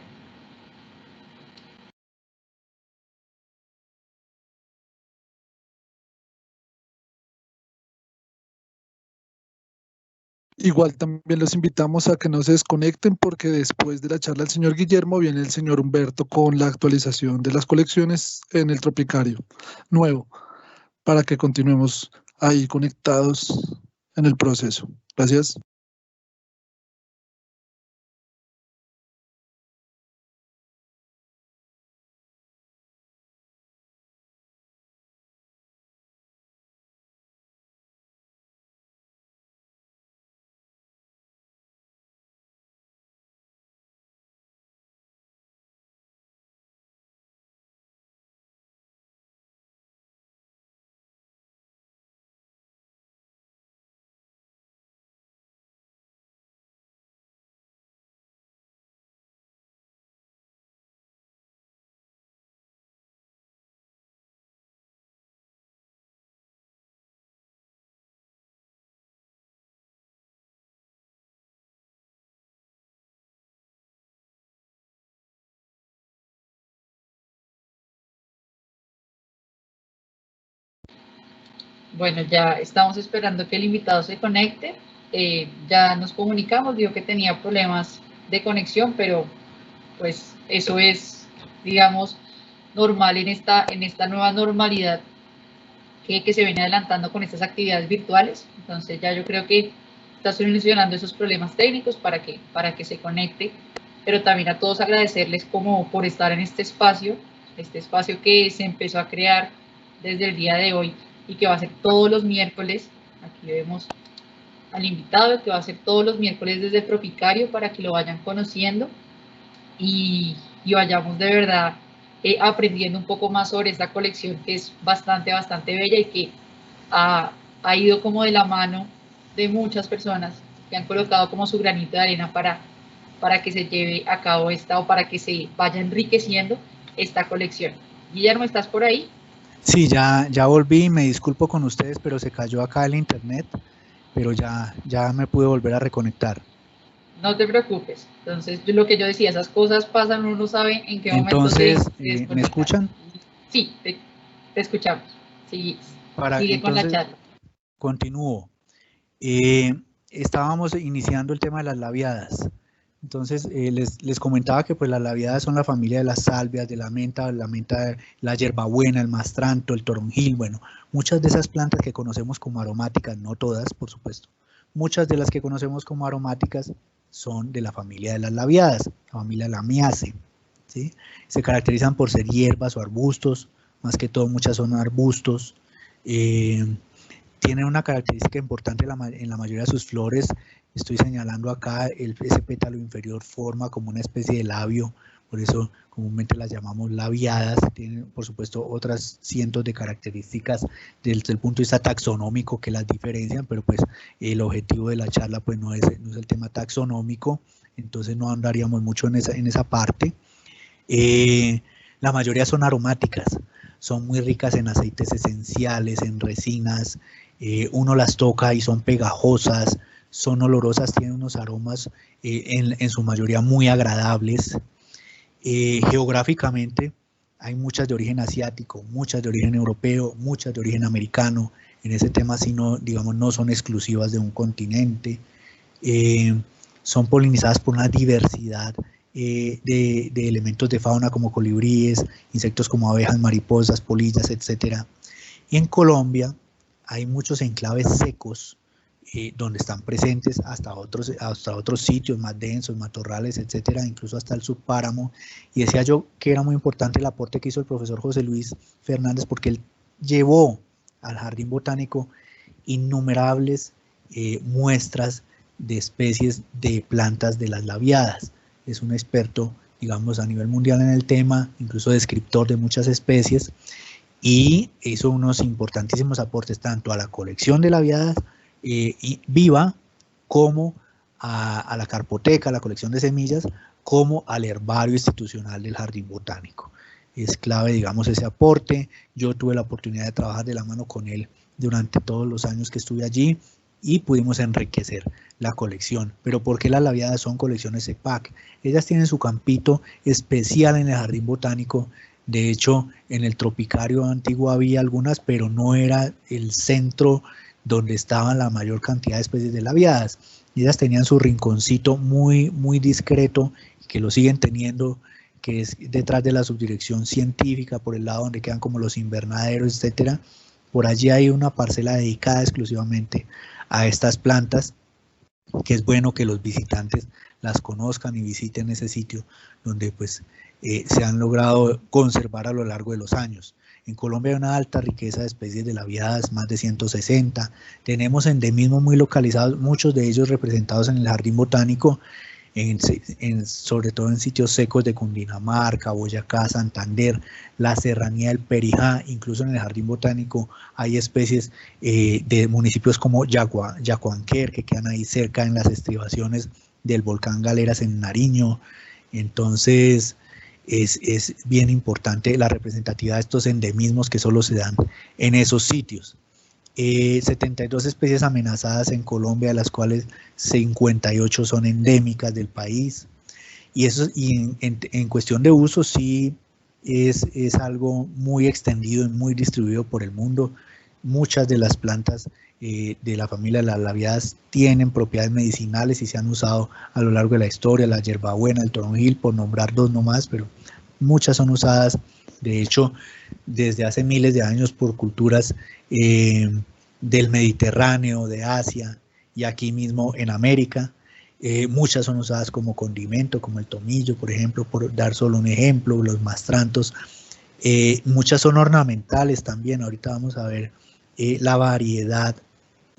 Igual también los invitamos a que no se desconecten, porque después de la charla del señor Guillermo viene el señor Humberto con la actualización de las colecciones en el Tropicario nuevo, para que continuemos ahí conectados en el proceso. Gracias. Bueno, ya estamos esperando que el invitado se conecte. Ya nos comunicamos, dijo que tenía problemas de conexión, pero pues eso es, digamos, normal en esta nueva normalidad que se viene adelantando con estas actividades virtuales. Entonces ya yo creo que está solucionando esos problemas técnicos para que se conecte, pero también a todos agradecerles como por estar en este espacio que se empezó a crear desde el día de hoy y que va a ser todos los miércoles. Aquí vemos al invitado, que va a ser todos los miércoles desde el Tropicario, para que lo vayan conociendo y vayamos de verdad aprendiendo un poco más sobre esta colección, que es bastante bella, y que ha ido como de la mano de muchas personas que han colocado como su granito de arena para que se lleve a cabo esta, o para que se vaya enriqueciendo esta colección. Guillermo, ¿estás por ahí? Sí, ya volví, me disculpo con ustedes, pero se cayó acá el internet, pero ya me pude volver a reconectar. No te preocupes. Entonces, lo que yo decía, esas cosas pasan, uno no sabe en qué momento ¿me escuchan? Sí, te escuchamos. Sigue Entonces, con la charla. Continúo. Estábamos iniciando el tema de las labiadas. Entonces, les comentaba que pues las labiadas son la familia de las salvias, de la menta, la hierbabuena, el mastranto, el toronjil. Bueno, muchas de esas plantas que conocemos como aromáticas, no todas, por supuesto, muchas de las que conocemos como aromáticas son de la familia de las labiadas, la familia Lamiaceae, ¿sí? Se caracterizan por ser hierbas o arbustos, más que todo muchas son arbustos. Tienen una característica importante en la mayoría de sus flores. Estoy señalando acá, ese pétalo inferior forma como una especie de labio, por eso comúnmente las llamamos labiadas. Tienen, por supuesto, otras cientos de características desde el punto de vista taxonómico que las diferencian, pero pues el objetivo de la charla pues no es el tema taxonómico, entonces no andaríamos mucho en esa parte. La mayoría son aromáticas, son muy ricas en aceites esenciales, en resinas. Uno las toca y son pegajosas, son olorosas, tienen unos aromas en su mayoría muy agradables. Geográficamente hay muchas de origen asiático, muchas de origen europeo, muchas de origen americano. En ese tema sí no, digamos, no son exclusivas de un continente. Son polinizadas por una diversidad de elementos de fauna como colibríes, insectos como abejas, mariposas, polillas, etc. Y en Colombia hay muchos enclaves secos donde están presentes hasta otros sitios más densos, matorrales, etcétera, incluso hasta el subpáramo. Y decía yo que era muy importante el aporte que hizo el profesor José Luis Fernández, porque él llevó al Jardín Botánico innumerables muestras de especies de plantas de las labiadas. Es un experto, digamos, a nivel mundial en el tema, incluso descriptor de muchas especies, y hizo unos importantísimos aportes tanto a la colección de labiadas viva, como a la carpoteca, a la colección de semillas, como al herbario institucional del Jardín Botánico. Es clave, digamos, ese aporte. Yo tuve la oportunidad de trabajar de la mano con él durante todos los años que estuve allí y pudimos enriquecer la colección. Pero ¿por qué las labiadas son colecciones CEPAC? Ellas tienen su campito especial en el Jardín Botánico. De hecho, en el Tropicario antiguo había algunas, pero no era el centro donde estaban la mayor cantidad de especies de labiadas. Ellas tenían su rinconcito muy, muy discreto, que lo siguen teniendo, que es detrás de la subdirección científica, por el lado donde quedan como los invernaderos, etcétera. Por allí hay una parcela dedicada exclusivamente a estas plantas, que es bueno que los visitantes las conozcan y visiten ese sitio donde pues se han logrado conservar a lo largo de los años. En Colombia hay una alta riqueza de especies de labiadas, más de 160. Tenemos endemismos muy localizados, muchos de ellos representados en el Jardín Botánico, sobre todo en sitios secos de Cundinamarca, Boyacá, Santander, la serranía del Perijá. Incluso en el Jardín Botánico hay especies de municipios como Yacuanquer, que quedan ahí cerca en las estribaciones del volcán Galeras en Nariño. Entonces es bien importante la representatividad de estos endemismos que solo se dan en esos sitios. 72 especies amenazadas en Colombia, de las cuales 58 son endémicas del país. Y eso, en cuestión de uso, sí es algo muy extendido y muy distribuido por el mundo. Muchas de las plantas de la familia de las labiadas tienen propiedades medicinales y se han usado a lo largo de la historia, la hierbabuena, el toronjil, por nombrar dos nomás, pero muchas son usadas, de hecho, desde hace miles de años por culturas del Mediterráneo, de Asia y aquí mismo en América. Muchas son usadas como condimento, como el tomillo, por ejemplo, por dar solo un ejemplo, los mastrantos. Muchas son ornamentales también. Ahorita vamos a ver la variedad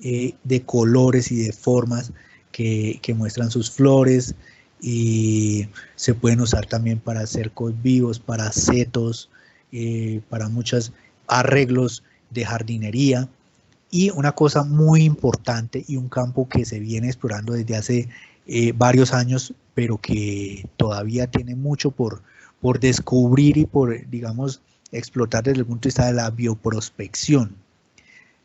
de colores y de formas que muestran sus flores, y se pueden usar también para cercos vivos, para setos, para muchos arreglos de jardinería. Y una cosa muy importante y un campo que se viene explorando desde hace varios años, pero que todavía tiene mucho por descubrir y por, digamos, explotar desde el punto de vista de la bioprospección.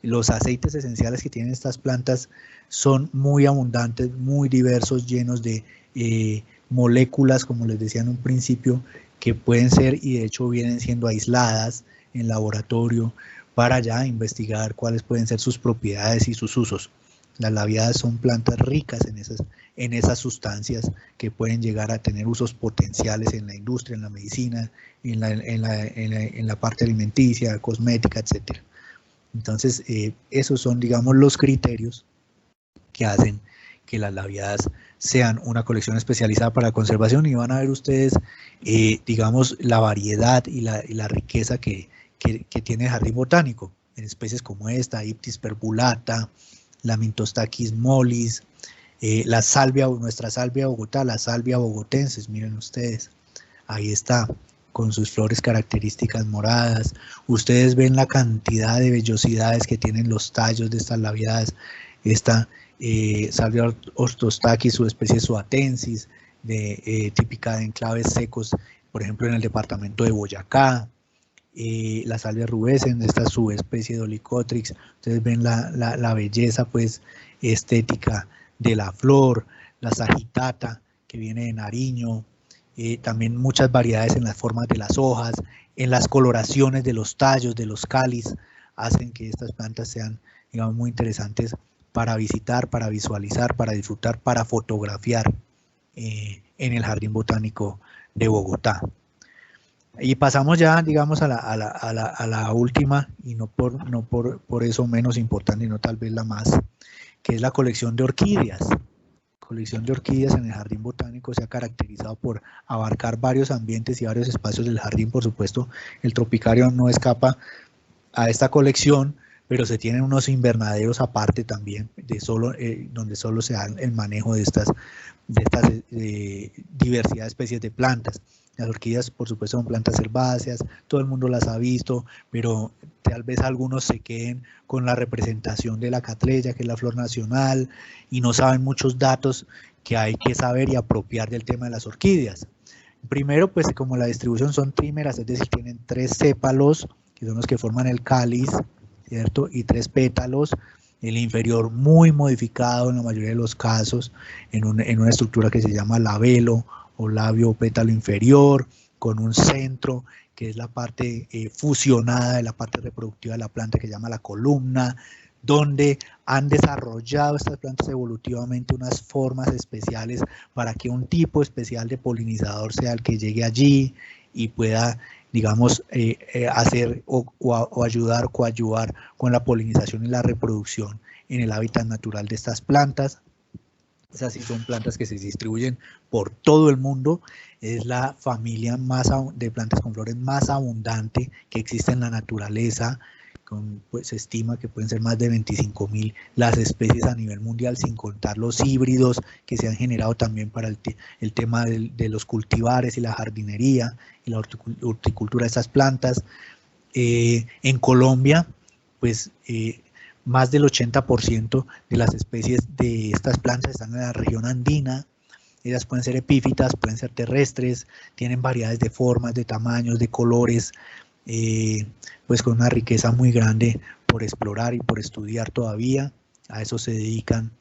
Los aceites esenciales que tienen estas plantas son muy abundantes, muy diversos, llenos de moléculas, como les decía en un principio, que pueden ser y de hecho vienen siendo aisladas en laboratorio para ya investigar cuáles pueden ser sus propiedades y sus usos. Las labiadas son plantas ricas en esas sustancias que pueden llegar a tener usos potenciales en la industria, en la medicina, en la parte alimenticia, cosmética, etc. Entonces, esos son, digamos, los criterios que hacen que las labiadas sean una colección especializada para la conservación, y van a ver ustedes, digamos, la variedad y la riqueza que tiene el Jardín Botánico, en especies como esta, Iptis perbulata, la Mintostachys mollis, nuestra salvia Bogotá, la salvia bogotensis, miren ustedes, ahí está, con sus flores características moradas. Ustedes ven la cantidad de vellosidades que tienen los tallos de estas labiadas. Esta salvia ortostachys, su especie zoatensis, típica de enclaves secos, por ejemplo en el departamento de Boyacá. La salvia rubescens, esta subespecie de Olicotrix. Ustedes ven la belleza pues estética de la flor, la sagitata que viene de Nariño, también muchas variedades en las formas de las hojas, en las coloraciones de los tallos, de los cáliz, hacen que estas plantas sean, digamos, muy interesantes para visitar, para visualizar, para disfrutar, para fotografiar en el Jardín Botánico de Bogotá. Y pasamos ya, digamos, a la última, y no por eso menos importante, sino tal vez la más, que es la colección de orquídeas. Colección de orquídeas en el jardín botánico se ha caracterizado por abarcar varios ambientes y varios espacios del jardín. Por supuesto, el tropicario no escapa a esta colección, pero se tienen unos invernaderos aparte también, donde solo se da el manejo de estas diversidad de especies de plantas. Las orquídeas, por supuesto, son plantas herbáceas, todo el mundo las ha visto, pero tal vez algunos se queden con la representación de la catleya, que es la flor nacional, y no saben muchos datos que hay que saber y apropiar del tema de las orquídeas. Primero, pues como la distribución son trímeras, es decir, tienen 3 sépalos, que son los que forman el cáliz, ¿cierto? Y 3 pétalos, el inferior muy modificado en la mayoría de los casos, en una estructura que se llama labelo o labio o pétalo inferior, con un centro que es la parte fusionada de la parte reproductiva de la planta, que se llama la columna, donde han desarrollado estas plantas evolutivamente unas formas especiales para que un tipo especial de polinizador sea el que llegue allí y pueda, digamos, hacer o ayudar, coadyuvar con la polinización y la reproducción en el hábitat natural de estas plantas. Esas sí son plantas que se distribuyen por todo el mundo. Es la familia de plantas con flores más abundante que existe en la naturaleza. Pues, se estima que pueden ser más de 25.000 las especies a nivel mundial, sin contar los híbridos que se han generado también para el tema de los cultivares y la jardinería y la horticultura de estas plantas. En Colombia, pues más del 80% de las especies de estas plantas están en la región andina. Ellas pueden ser epífitas, pueden ser terrestres, tienen variedades de formas, de tamaños, de colores, pues con una riqueza muy grande por explorar y por estudiar todavía. A eso se dedican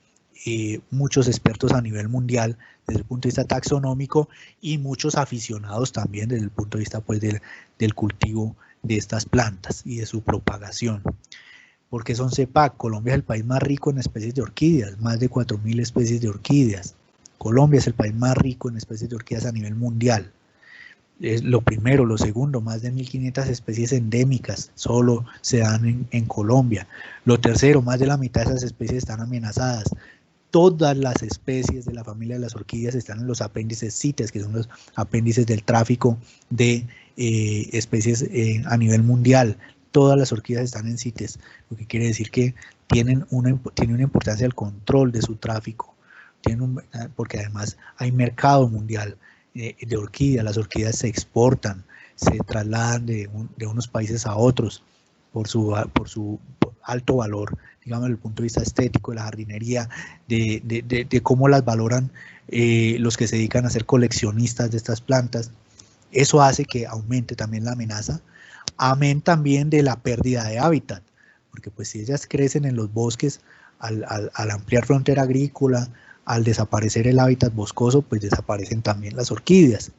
muchos expertos a nivel mundial desde el punto de vista taxonómico y muchos aficionados también desde el punto de vista pues, del cultivo de estas plantas y de su propagación. Porque son CEPAC. Colombia es el país más rico en especies de orquídeas, más de 4.000 especies de orquídeas. Colombia es el país más rico en especies de orquídeas a nivel mundial. Es lo primero. Lo segundo, más de 1.500 especies endémicas solo se dan en Colombia. Lo tercero, más de la mitad de esas especies están amenazadas. Todas las especies de la familia de las orquídeas están en los apéndices CITES, que son los apéndices del tráfico de especies a nivel mundial. Todas las orquídeas están en CITES, lo que quiere decir que tiene una importancia el control de su tráfico, porque además hay mercado mundial de orquídeas. Las orquídeas se exportan, se trasladan de unos países a otros por su alto valor, digamos, desde el punto de vista estético, de la jardinería, de cómo las valoran los que se dedican a ser coleccionistas de estas plantas. Eso hace que aumente también la amenaza. Amén también de la pérdida de hábitat, porque pues si ellas crecen en los bosques, al ampliar frontera agrícola, al desaparecer el hábitat boscoso, pues desaparecen también las orquídeas.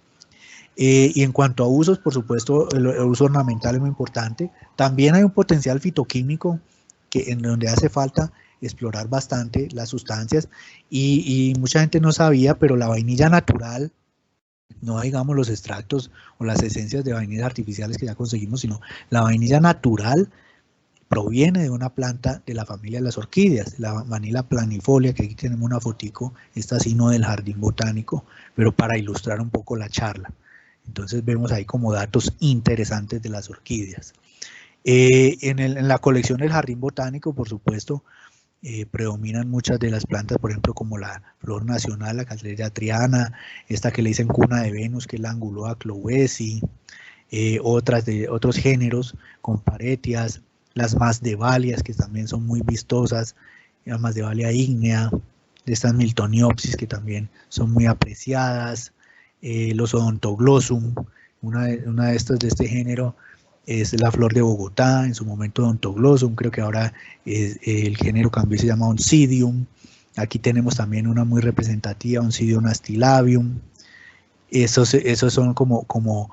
Y en cuanto a usos, por supuesto, el uso ornamental es muy importante. También hay un potencial fitoquímico en donde hace falta explorar bastante las sustancias, y mucha gente no sabía, pero la vainilla natural, no digamos los extractos o las esencias de vainillas artificiales que ya conseguimos, sino la vainilla natural proviene de una planta de la familia de las orquídeas, la Vanilla planifolia, que aquí tenemos una fotico, esta sí no del jardín botánico, pero para ilustrar un poco la charla. Entonces vemos ahí como datos interesantes de las orquídeas. En la colección del jardín botánico, por supuesto, predominan muchas de las plantas, por ejemplo, como la flor nacional, la Cattleya triana, esta que le dicen cuna de Venus, que es la Anguloa clowesi, otras de otros géneros, comparetias, las masdevalias, que también son muy vistosas, la masdevalia ígnea, de estas miltoniopsis, que también son muy apreciadas, los odontoglossum, una de estas de este género, es la flor de Bogotá, en su momento Odontoglossum, creo que ahora el género cambió y se llama Oncidium. Aquí tenemos también una muy representativa, Oncidium astilabium. Esos son como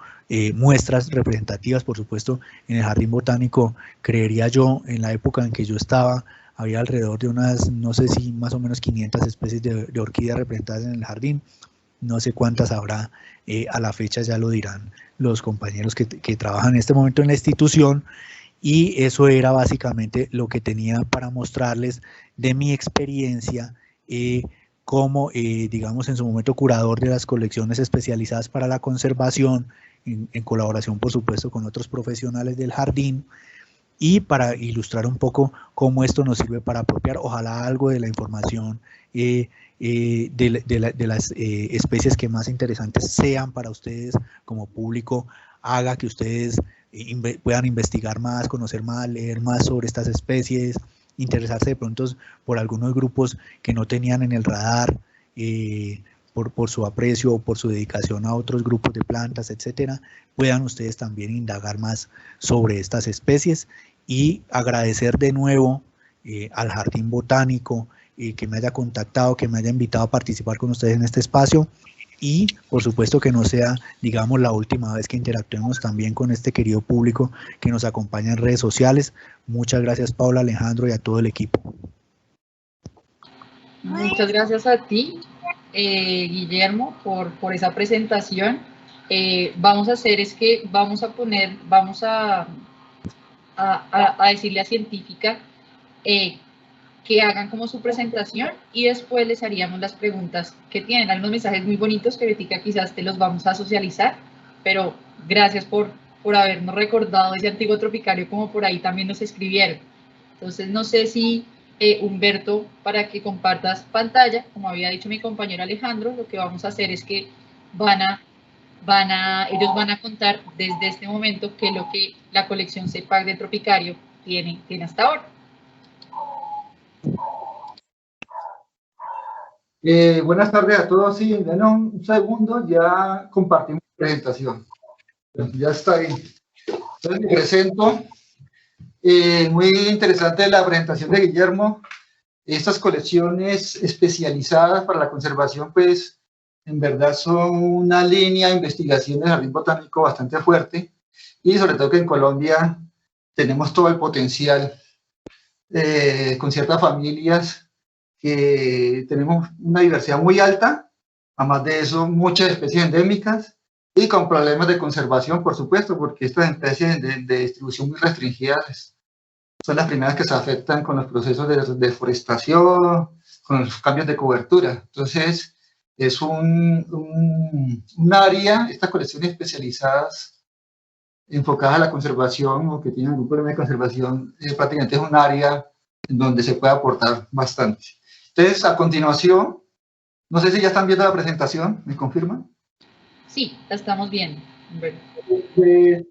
muestras representativas. Por supuesto, en el jardín botánico, creería yo, en la época en que yo estaba, había alrededor de unas, no sé si más o menos 500 especies de orquídeas representadas en el jardín. no sé cuántas habrá, a la fecha ya lo dirán los compañeros que trabajan en este momento en la institución, y eso era básicamente lo que tenía para mostrarles de mi experiencia como, digamos, en su momento curador de las colecciones especializadas para la conservación, en colaboración, por supuesto, con otros profesionales del jardín, y para ilustrar un poco cómo esto nos sirve para apropiar, ojalá, algo de la información de las especies que más interesantes sean para ustedes como público, haga que ustedes puedan investigar más, conocer más, leer más sobre estas especies, interesarse de pronto por algunos grupos que no tenían en el radar, por su aprecio o por su dedicación a otros grupos de plantas, etcétera, puedan ustedes también indagar más sobre estas especies. Y agradecer de nuevo al Jardín Botánico que me haya contactado, que me haya invitado a participar con ustedes en este espacio, y por supuesto que no sea, digamos, la última vez que interactuemos también con este querido público que nos acompaña en redes sociales. Muchas gracias, Paula, Alejandro, y a todo el equipo. Muchas gracias a ti, Guillermo, por esa presentación. Vamos a hacer es que vamos a decirle a Científica que hagan como su presentación, y después les haríamos las preguntas que tienen. Hay unos mensajes muy bonitos que Betica quizás te los vamos a socializar, pero gracias por habernos recordado ese antiguo tropicario, como por ahí también nos escribieron. Entonces no sé si Humberto, para que compartas pantalla, como había dicho mi compañero Alejandro, lo que vamos a hacer es que ellos van a contar desde este momento qué es lo que la colección CEPAC de Tropicario tiene hasta ahora. Buenas tardes a todos. Sí, en un segundo ya compartimos la presentación. Ya está ahí. Entonces me presento. Muy interesante la presentación de Guillermo. Estas colecciones especializadas para la conservación, pues, en verdad son una línea de investigación del Jardín Botánico bastante fuerte, y sobre todo que en Colombia tenemos todo el potencial, con ciertas familias que tenemos una diversidad muy alta, además de eso muchas especies endémicas y con problemas de conservación, por supuesto, porque estas especies de distribución muy restringidas son las primeras que se afectan con los procesos de deforestación, con los cambios de cobertura. Entonces, es un área, estas colecciones especializadas enfocadas a la conservación o que tienen un problema de conservación, prácticamente es un área en donde se puede aportar bastante. Entonces, a continuación, no sé si ya están viendo la presentación, ¿me confirman? Sí, la estamos viendo.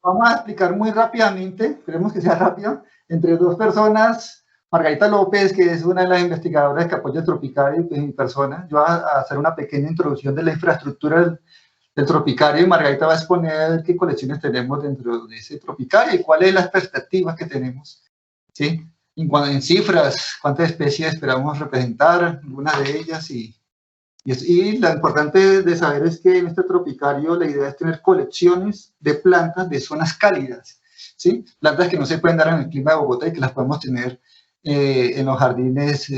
Vamos a explicar muy rápidamente, esperemos que sea rápido, entre dos personas, Margarita López, que es una de las investigadoras que apoya el Tropicario, que es mi persona. Yo voy a hacer una pequeña introducción de la infraestructura del Tropicario, y Margarita va a exponer qué colecciones tenemos dentro de ese Tropicario y cuáles son las perspectivas que tenemos, ¿sí? En cifras, cuántas especies esperamos representar, algunas de ellas, y lo importante de saber es que en este Tropicario la idea es tener colecciones de plantas de zonas cálidas, ¿sí? Plantas que no se pueden dar en el clima de Bogotá y que las podemos tener en los jardines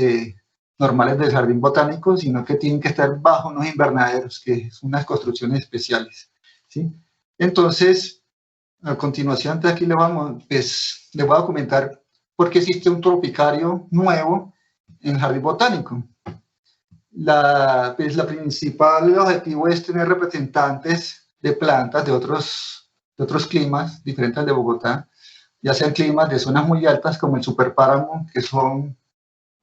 normales del Jardín Botánico, sino que tienen que estar bajo unos invernaderos, que son unas construcciones especiales, ¿sí? Entonces, a continuación, de aquí les voy a comentar por qué existe un Tropicario nuevo en el Jardín Botánico. La principal objetivo es tener representantes de plantas de otros climas diferentes al de Bogotá, ya sean climas de zonas muy altas como el superpáramo, que son,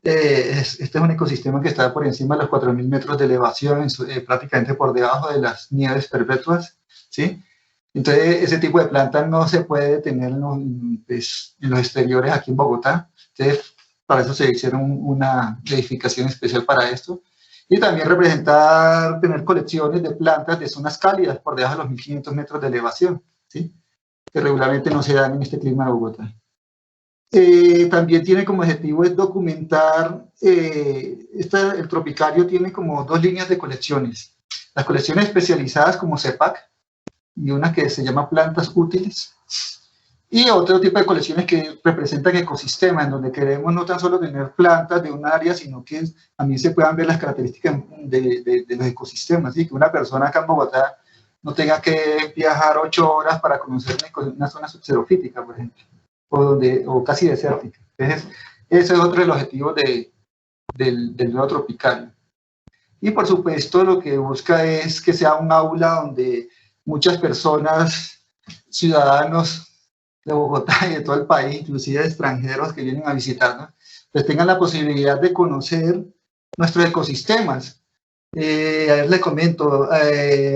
este es un ecosistema que está por encima de los 4.000 metros de elevación, prácticamente por debajo de las nieves perpetuas, ¿sí? Entonces, ese tipo de plantas no se puede tener en los exteriores aquí en Bogotá. Entonces, para eso se hicieron una edificación especial para esto. Y también tener colecciones de plantas de zonas cálidas por debajo de los 1.500 metros de elevación, ¿sí? Que regularmente no se dan en este clima de Bogotá. También tiene como objetivo es documentar, el Tropicario tiene como dos líneas de colecciones. Las colecciones especializadas como CEPAC y una que se llama Plantas Útiles. Y otro tipo de colecciones que representan ecosistemas, en donde queremos no tan solo tener plantas de un área, sino que también se puedan ver las características de los ecosistemas, ¿sí? Que una persona acá en Bogotá no tenga que viajar 8 horas para conocer una zona subxerofítica, por ejemplo, o casi desértica. Entonces, ese es otro de los objetivos del nuevo tropical. Y por supuesto lo que busca es que sea un aula donde muchas personas, ciudadanos de Bogotá y de todo el país, inclusive extranjeros que vienen a visitarnos, pues tengan la posibilidad de conocer nuestros ecosistemas. A ver, les comento,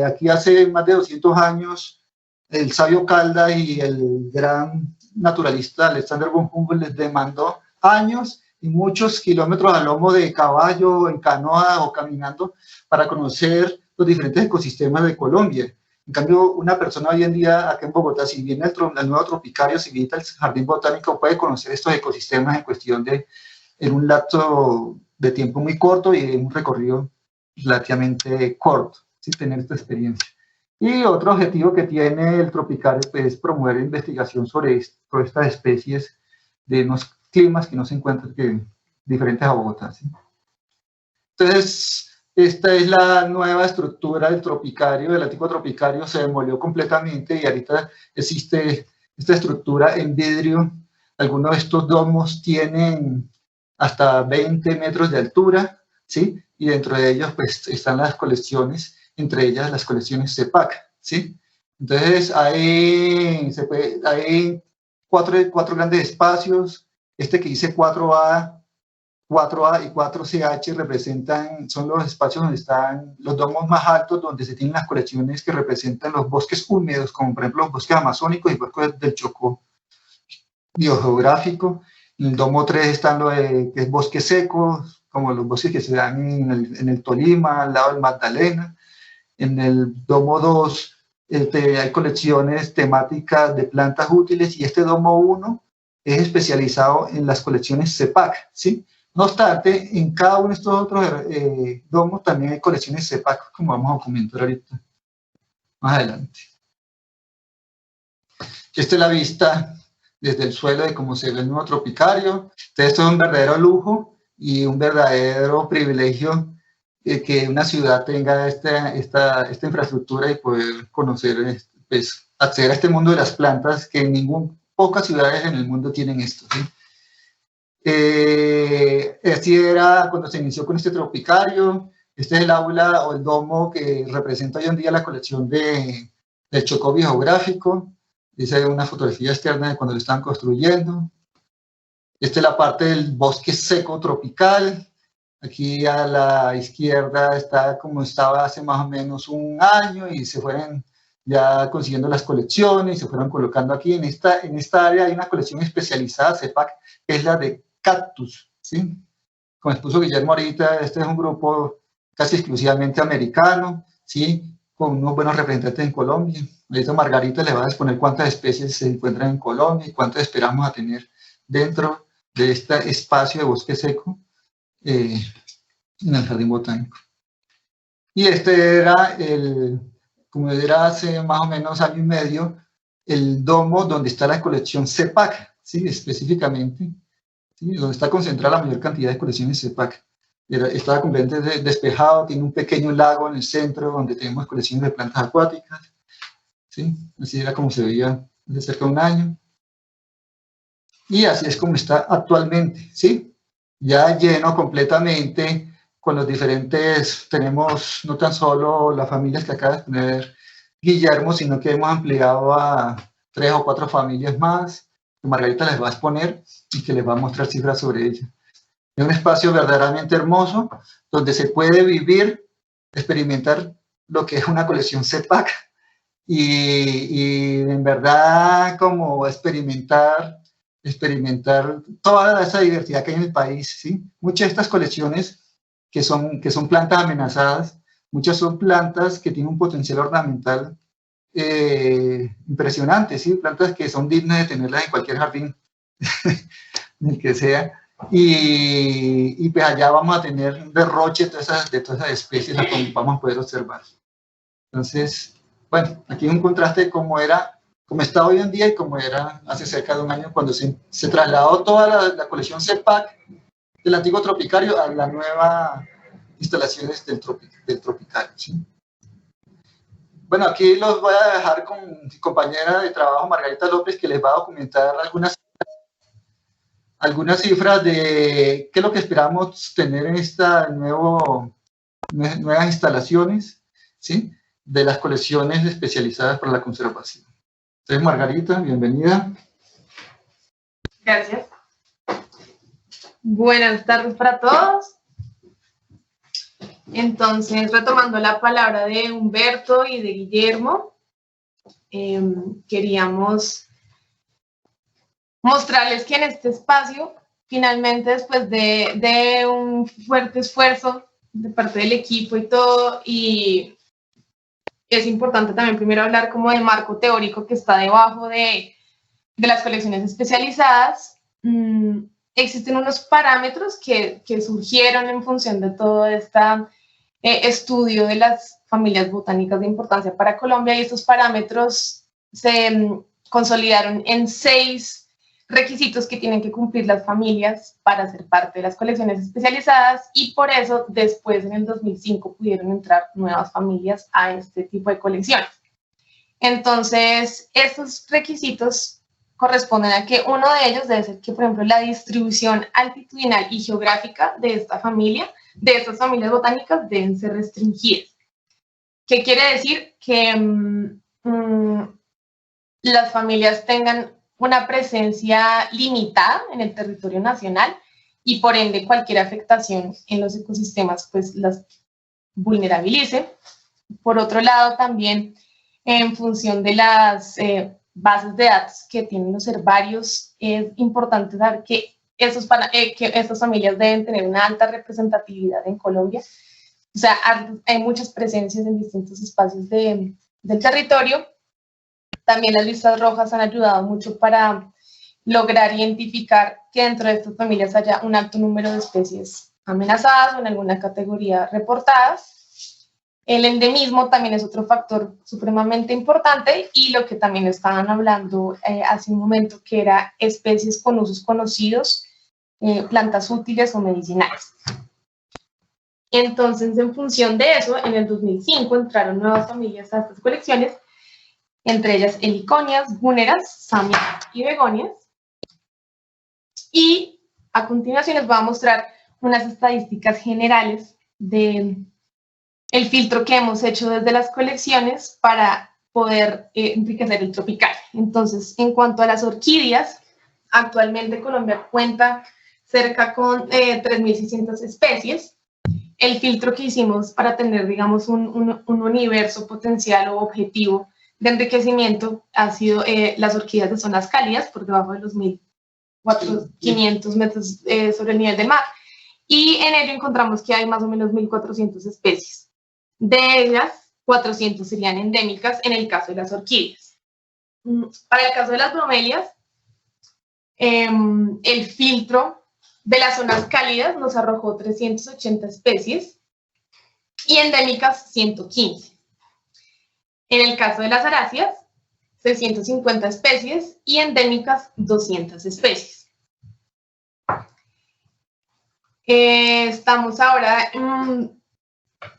aquí hace más de 200 años, el sabio Caldas y el gran naturalista Alexander von Humboldt les demandó años y muchos kilómetros a lomo de caballo, en canoa o caminando para conocer los diferentes ecosistemas de Colombia. En cambio, una persona hoy en día acá en Bogotá, si viene el nuevo tropicario, si visita el jardín botánico, puede conocer estos ecosistemas en cuestión en un lapso de tiempo muy corto y en un recorrido relativamente corto, sin tener esta experiencia. Y otro objetivo que tiene el tropicario pues, es promover investigación sobre estas especies de unos climas que no se encuentran diferentes a Bogotá, ¿sí? Entonces, esta es la nueva estructura del tropicario, del antiguo tropicario se demolió completamente y ahorita existe esta estructura en vidrio. Algunos de estos domos tienen hasta 20 metros de altura, ¿sí? Y dentro de ellos pues están las colecciones, entre ellas las colecciones CEPAC, ¿sí? Entonces hay cuatro grandes espacios. Este que dice 4A y 4CH son los espacios donde están los domos más altos, donde se tienen las colecciones que representan los bosques húmedos, como por ejemplo los bosques amazónicos y bosques del Chocó biogeográfico. En el domo 3 están que es bosque seco, como los bosques que se dan en el Tolima, al lado del Magdalena. En el domo 2 hay colecciones temáticas de plantas útiles y este domo 1 es especializado en las colecciones CEPAC, ¿sí? No obstante, en cada uno de estos otros domos también hay colecciones CEPAC, como vamos a comentar ahorita, más adelante. Esta es la vista desde el suelo de cómo se ve el nuevo tropicario. Entonces, esto es un verdadero lujo y un verdadero privilegio que una ciudad tenga esta infraestructura y poder conocer, pues, acceder a este mundo de las plantas, que pocas ciudades en el mundo tienen esto, ¿sí? Así era cuando se inició con este tropicario. Este es el aula o el domo que representa hoy en día la colección del Chocó biogeográfico. Esa es una fotografía externa de cuando lo están construyendo. Esta es la parte del bosque seco tropical. Aquí a la izquierda está como estaba hace más o menos un año y se fueron ya consiguiendo las colecciones y se fueron colocando aquí. En esta área hay una colección especializada, CEPAC, que es la de cactus, ¿sí? Como expuso Guillermo ahorita, este es un grupo casi exclusivamente americano, ¿sí? Con unos buenos representantes en Colombia. Ahorita Margarita le va a exponer cuántas especies se encuentran en Colombia y cuántas esperamos a tener dentro de este espacio de bosque seco en el Jardín Botánico. Y este era como era hace más o menos año y medio, el domo donde está la colección CEPAC, ¿sí? Específicamente, ¿sí? Donde está concentrada la mayor cantidad de colecciones CEPAC. Estaba completamente despejado, tiene un pequeño lago en el centro donde tenemos colecciones de plantas acuáticas, ¿sí? Así era como se veía hace cerca de un año. Y así es como está actualmente, ¿sí? Ya lleno completamente con los diferentes, tenemos no tan solo las familias que acaba de poner Guillermo, sino que hemos ampliado a 3 o 4 familias más, que Margarita les va a exponer y que les va a mostrar cifras sobre ellas. Es un espacio verdaderamente hermoso, donde se puede vivir, experimentar lo que es una colección CEPAC, y en verdad como experimentar toda esa diversidad que hay en el país, ¿sí? Muchas de estas colecciones que son plantas amenazadas, muchas son plantas que tienen un potencial ornamental impresionante, ¿sí? Plantas que son dignas de tenerlas en cualquier jardín, en el que sea, y pues allá vamos a tener un derroche de todas esas especies que vamos a poder observar. Entonces, bueno, aquí un contraste de cómo como está hoy en día y como era hace cerca de un año cuando se trasladó toda la colección CEPAC del antiguo Tropicario a la nueva instalaciones del Tropicario, ¿sí? Bueno, aquí los voy a dejar con mi compañera de trabajo, Margarita López, que les va a documentar algunas cifras de qué es lo que esperamos tener en esta nuevas instalaciones, ¿sí? De las colecciones especializadas para la conservación. Entonces, Margarita, bienvenida. Gracias. Buenas tardes para todos. Entonces, retomando la palabra de Humberto y de Guillermo, queríamos mostrarles que en este espacio, finalmente, después de un fuerte esfuerzo de parte del equipo y todo, y es importante también primero hablar como del marco teórico que está debajo de las colecciones especializadas. Existen unos parámetros que surgieron en función de todo este estudio de las familias botánicas de importancia para Colombia, y estos parámetros se consolidaron en 6 requisitos que tienen que cumplir las familias para ser parte de las colecciones especializadas, y por eso después en el 2005 pudieron entrar nuevas familias a este tipo de colecciones. Entonces, estos requisitos corresponden a que uno de ellos debe ser que, por ejemplo, la distribución altitudinal y geográfica de esta familia, de estas familias botánicas, deben ser restringidas. ¿Qué quiere decir? Que las familias tengan una presencia limitada en el territorio nacional y por ende cualquier afectación en los ecosistemas pues las vulnerabilice. Por otro lado, también en función de las bases de datos que tienen los herbarios, es importante saber que estas familias deben tener una alta representatividad en Colombia. O sea, hay muchas presencias en distintos espacios del territorio. También las listas rojas han ayudado mucho para lograr identificar que dentro de estas familias haya un alto número de especies amenazadas o en alguna categoría reportadas. El endemismo también es otro factor supremamente importante, y lo que también estaban hablando hace un momento, que era especies con usos conocidos, plantas útiles o medicinales. Entonces, en función de eso, en el 2005 entraron nuevas familias a estas colecciones, entre ellas heliconias, gúneras, samias y begonias. Y a continuación les voy a mostrar unas estadísticas generales del filtro que hemos hecho desde las colecciones para poder enriquecer el tropical. Entonces, en cuanto a las orquídeas, actualmente Colombia cuenta cerca con 3.600 especies. El filtro que hicimos para tener, digamos, un universo potencial o objetivo de enriquecimiento ha sido las orquídeas de zonas cálidas, por debajo de los 1.500 metros sobre el nivel del mar, y en ello encontramos que hay más o menos 1.400 especies. De ellas, 400 serían endémicas en el caso de las orquídeas. Para el caso de las bromelias, el filtro de las zonas cálidas nos arrojó 380 especies y endémicas 115. En el caso de las aráceas, 650 especies y endémicas 200 especies. Estamos ahora,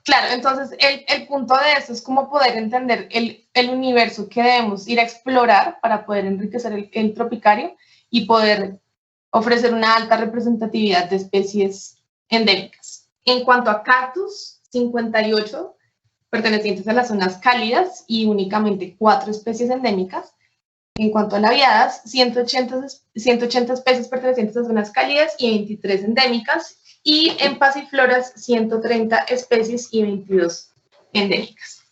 claro, entonces el punto de esto es cómo poder entender el universo que debemos ir a explorar para poder enriquecer el tropicario y poder ofrecer una alta representatividad de especies endémicas. En cuanto a cactus, 58 pertenecientes a las zonas cálidas y únicamente 4 especies endémicas. En cuanto a labiadas, 180 especies pertenecientes a zonas cálidas y 23 endémicas. Y en pasifloras, 130 especies y 22 endémicas.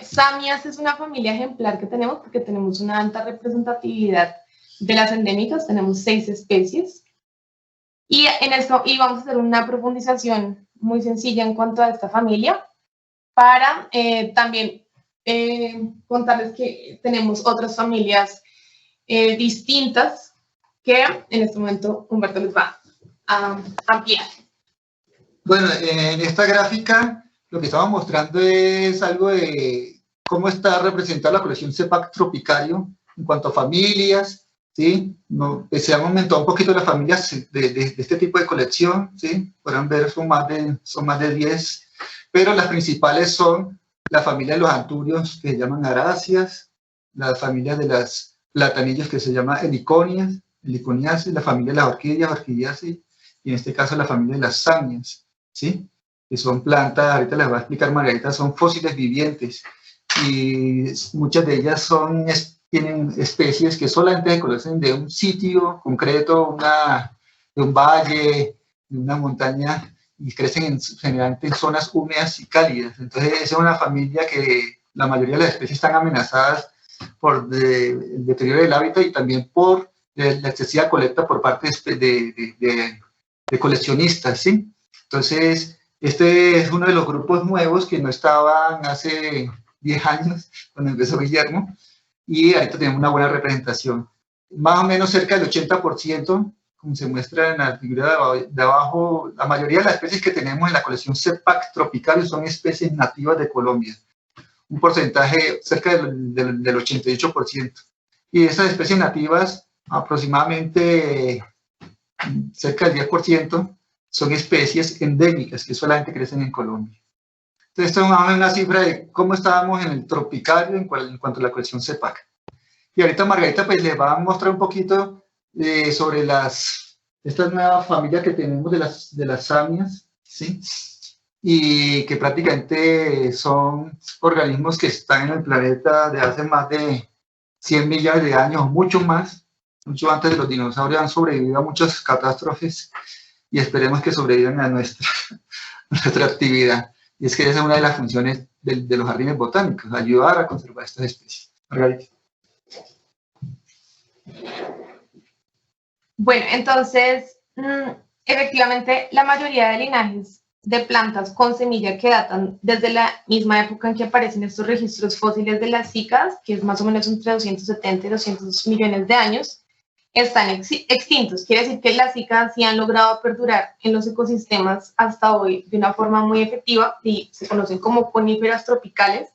Samias es una familia ejemplar que tenemos porque tenemos una alta representatividad de las endémicas, tenemos 6 especies. Y en esto vamos a hacer una profundización muy sencilla en cuanto a esta familia para también contarles que tenemos otras familias distintas que en este momento Humberto les va a ampliar. Bueno, en esta gráfica lo que estamos mostrando es algo de cómo está representada la colección CEPAC Tropicario en cuanto a familias, ¿sí? Se han aumentado un poquito las familias de este tipo de colección, ¿sí? Podrán ver, son más de 10, pero las principales son la familia de los anturios, que se llaman aráceas, la familia de las platanillos, que se llama heliconiaceae, la familia de las orquídeaceae, y en este caso la familia de las samias, ¿sí? Que son plantas, ahorita les va a explicar Margarita, son fósiles vivientes, y muchas de ellas tienen especies que solamente se conocen de un sitio concreto, de un valle, de una montaña, y crecen generalmente en zonas húmedas y cálidas. Entonces, esa es una familia que la mayoría de las especies están amenazadas por el deterioro del hábitat y también por la excesiva colecta por parte de coleccionistas, ¿sí? Entonces, este es uno de los grupos nuevos que no estaban hace 10 años, cuando empezó Guillermo, y ahorita tenemos una buena representación. Más o menos cerca del 80%, como se muestra en la figura de abajo, la mayoría de las especies que tenemos en la colección CEPAC Tropicario son especies nativas de Colombia. Un porcentaje cerca del 88%. Y esas especies nativas, aproximadamente cerca del 10%, son especies endémicas que solamente crecen en Colombia. Entonces, esto es más o menos una cifra de cómo estábamos en el tropicario en cuanto a la colección CEPAC. Y ahorita Margarita pues les va a mostrar un poquito sobre esta nueva familia que tenemos de las samias, ¿sí? Y que prácticamente son organismos que están en el planeta de hace más de 100 millones de años, mucho más, mucho antes de los dinosaurios, han sobrevivido a muchas catástrofes y esperemos que sobrevivan a nuestra actividad. Y es que esa es una de las funciones de los jardines botánicos, ayudar a conservar estas especies. Margarita. Bueno, entonces, efectivamente, la mayoría de linajes de plantas con semilla que datan desde la misma época en que aparecen estos registros fósiles de las cícadas, que es más o menos entre 270 y 200 millones de años, están extintos. Quiere decir que las cícadas sí han logrado perdurar en los ecosistemas hasta hoy de una forma muy efectiva y se conocen como coníferas tropicales.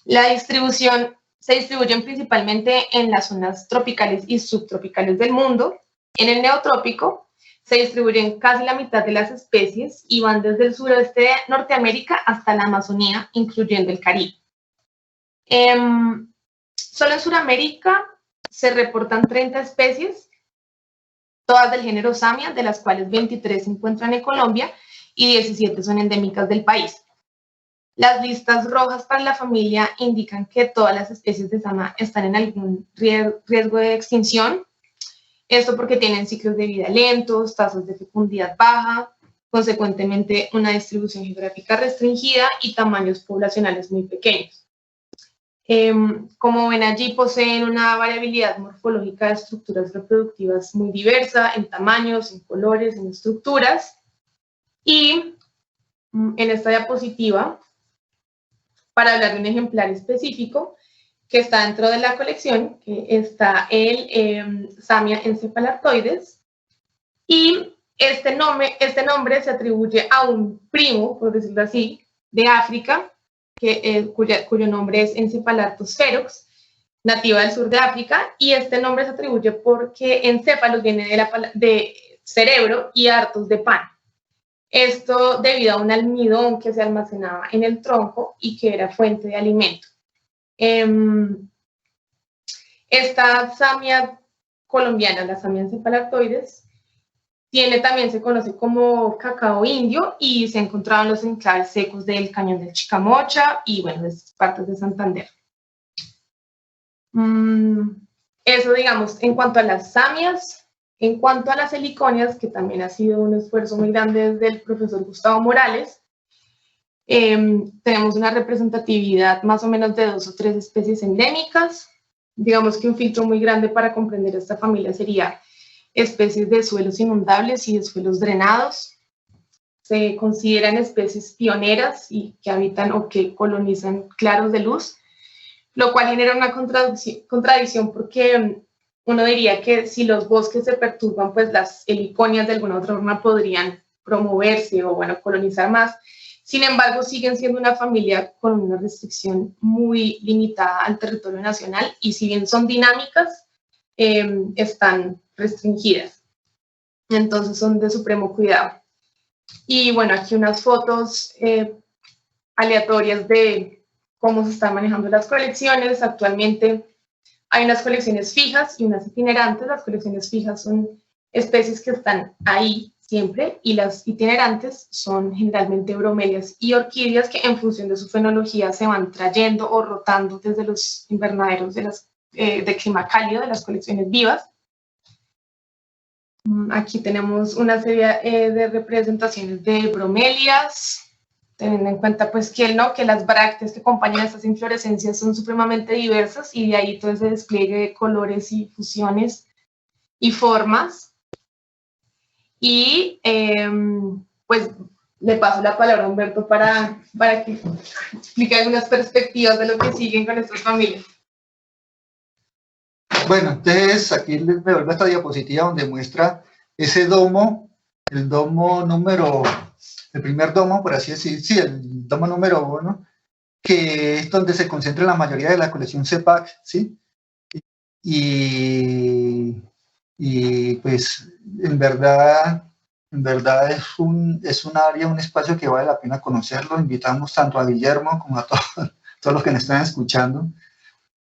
La distribución se distribuyen principalmente en las zonas tropicales y subtropicales del mundo. En el neotrópico se distribuyen casi la mitad de las especies y van desde el suroeste de Norteamérica hasta la Amazonía, incluyendo el Caribe. Solo en Sudamérica se reportan 30 especies, todas del género Samia, de las cuales 23 se encuentran en Colombia y 17 son endémicas del país. Las listas rojas para la familia indican que todas las especies de Samia están en algún riesgo de extinción. Esto porque tienen ciclos de vida lentos, tasas de fecundidad baja, consecuentemente una distribución geográfica restringida y tamaños poblacionales muy pequeños. Como ven allí, poseen una variabilidad morfológica de estructuras reproductivas muy diversa en tamaños, en colores, en estructuras. Y en esta diapositiva, para hablar de un ejemplar específico que está dentro de la colección, que está el Samia encepalartoides, y este nombre se atribuye a un primo, por decirlo así, de África, cuyo nombre es Encepalartos ferox, nativa del sur de África, y este nombre se atribuye porque encéfalos viene de cerebro y hartos de pan. Esto debido a un almidón que se almacenaba en el tronco y que era fuente de alimento. Esta samia colombiana, la Samia encepalartoides, se conoce como cacao indio y se ha encontrado en los enclaves secos del Cañón del Chicamocha y, bueno, de estas partes de Santander. Eso, digamos, en cuanto a las samias. En cuanto a las heliconias, que también ha sido un esfuerzo muy grande desde el profesor Gustavo Morales, tenemos una representatividad más o menos de 2 o 3 especies endémicas. Digamos que un filtro muy grande para comprender esta familia sería especies de suelos inundables y de suelos drenados. Se consideran especies pioneras y que habitan o que colonizan claros de luz, lo cual genera una contradicción porque uno diría que si los bosques se perturban, pues las heliconias de alguna otra forma podrían promoverse o, bueno, colonizar más. Sin embargo, siguen siendo una familia con una restricción muy limitada al territorio nacional y si bien son dinámicas, están restringidas. Entonces son de supremo cuidado. Y bueno, aquí unas fotos aleatorias de cómo se están manejando las colecciones. Actualmente hay unas colecciones fijas y unas itinerantes. Las colecciones fijas son especies que están ahí siempre y las itinerantes son generalmente bromelias y orquídeas que en función de su fenología se van trayendo o rotando desde los invernaderos de clima cálido de las colecciones vivas. Aquí tenemos una serie de representaciones de bromelias, teniendo en cuenta pues que las brácteas que acompañan estas inflorescencias son supremamente diversas y de ahí todo ese despliegue de colores y fusiones y formas. Y pues le paso la palabra a Humberto para que explique algunas perspectivas de lo que siguen con estas familias. Bueno, entonces aquí me vuelvo a esta diapositiva donde muestra ese domo, el primer domo, por así decir, sí, el domo número 1, que es donde se concentra la mayoría de la colección CEPAC, ¿sí? Y pues en verdad es un área, un espacio que vale la pena conocerlo. Invitamos tanto a Guillermo como a todos los que nos están escuchando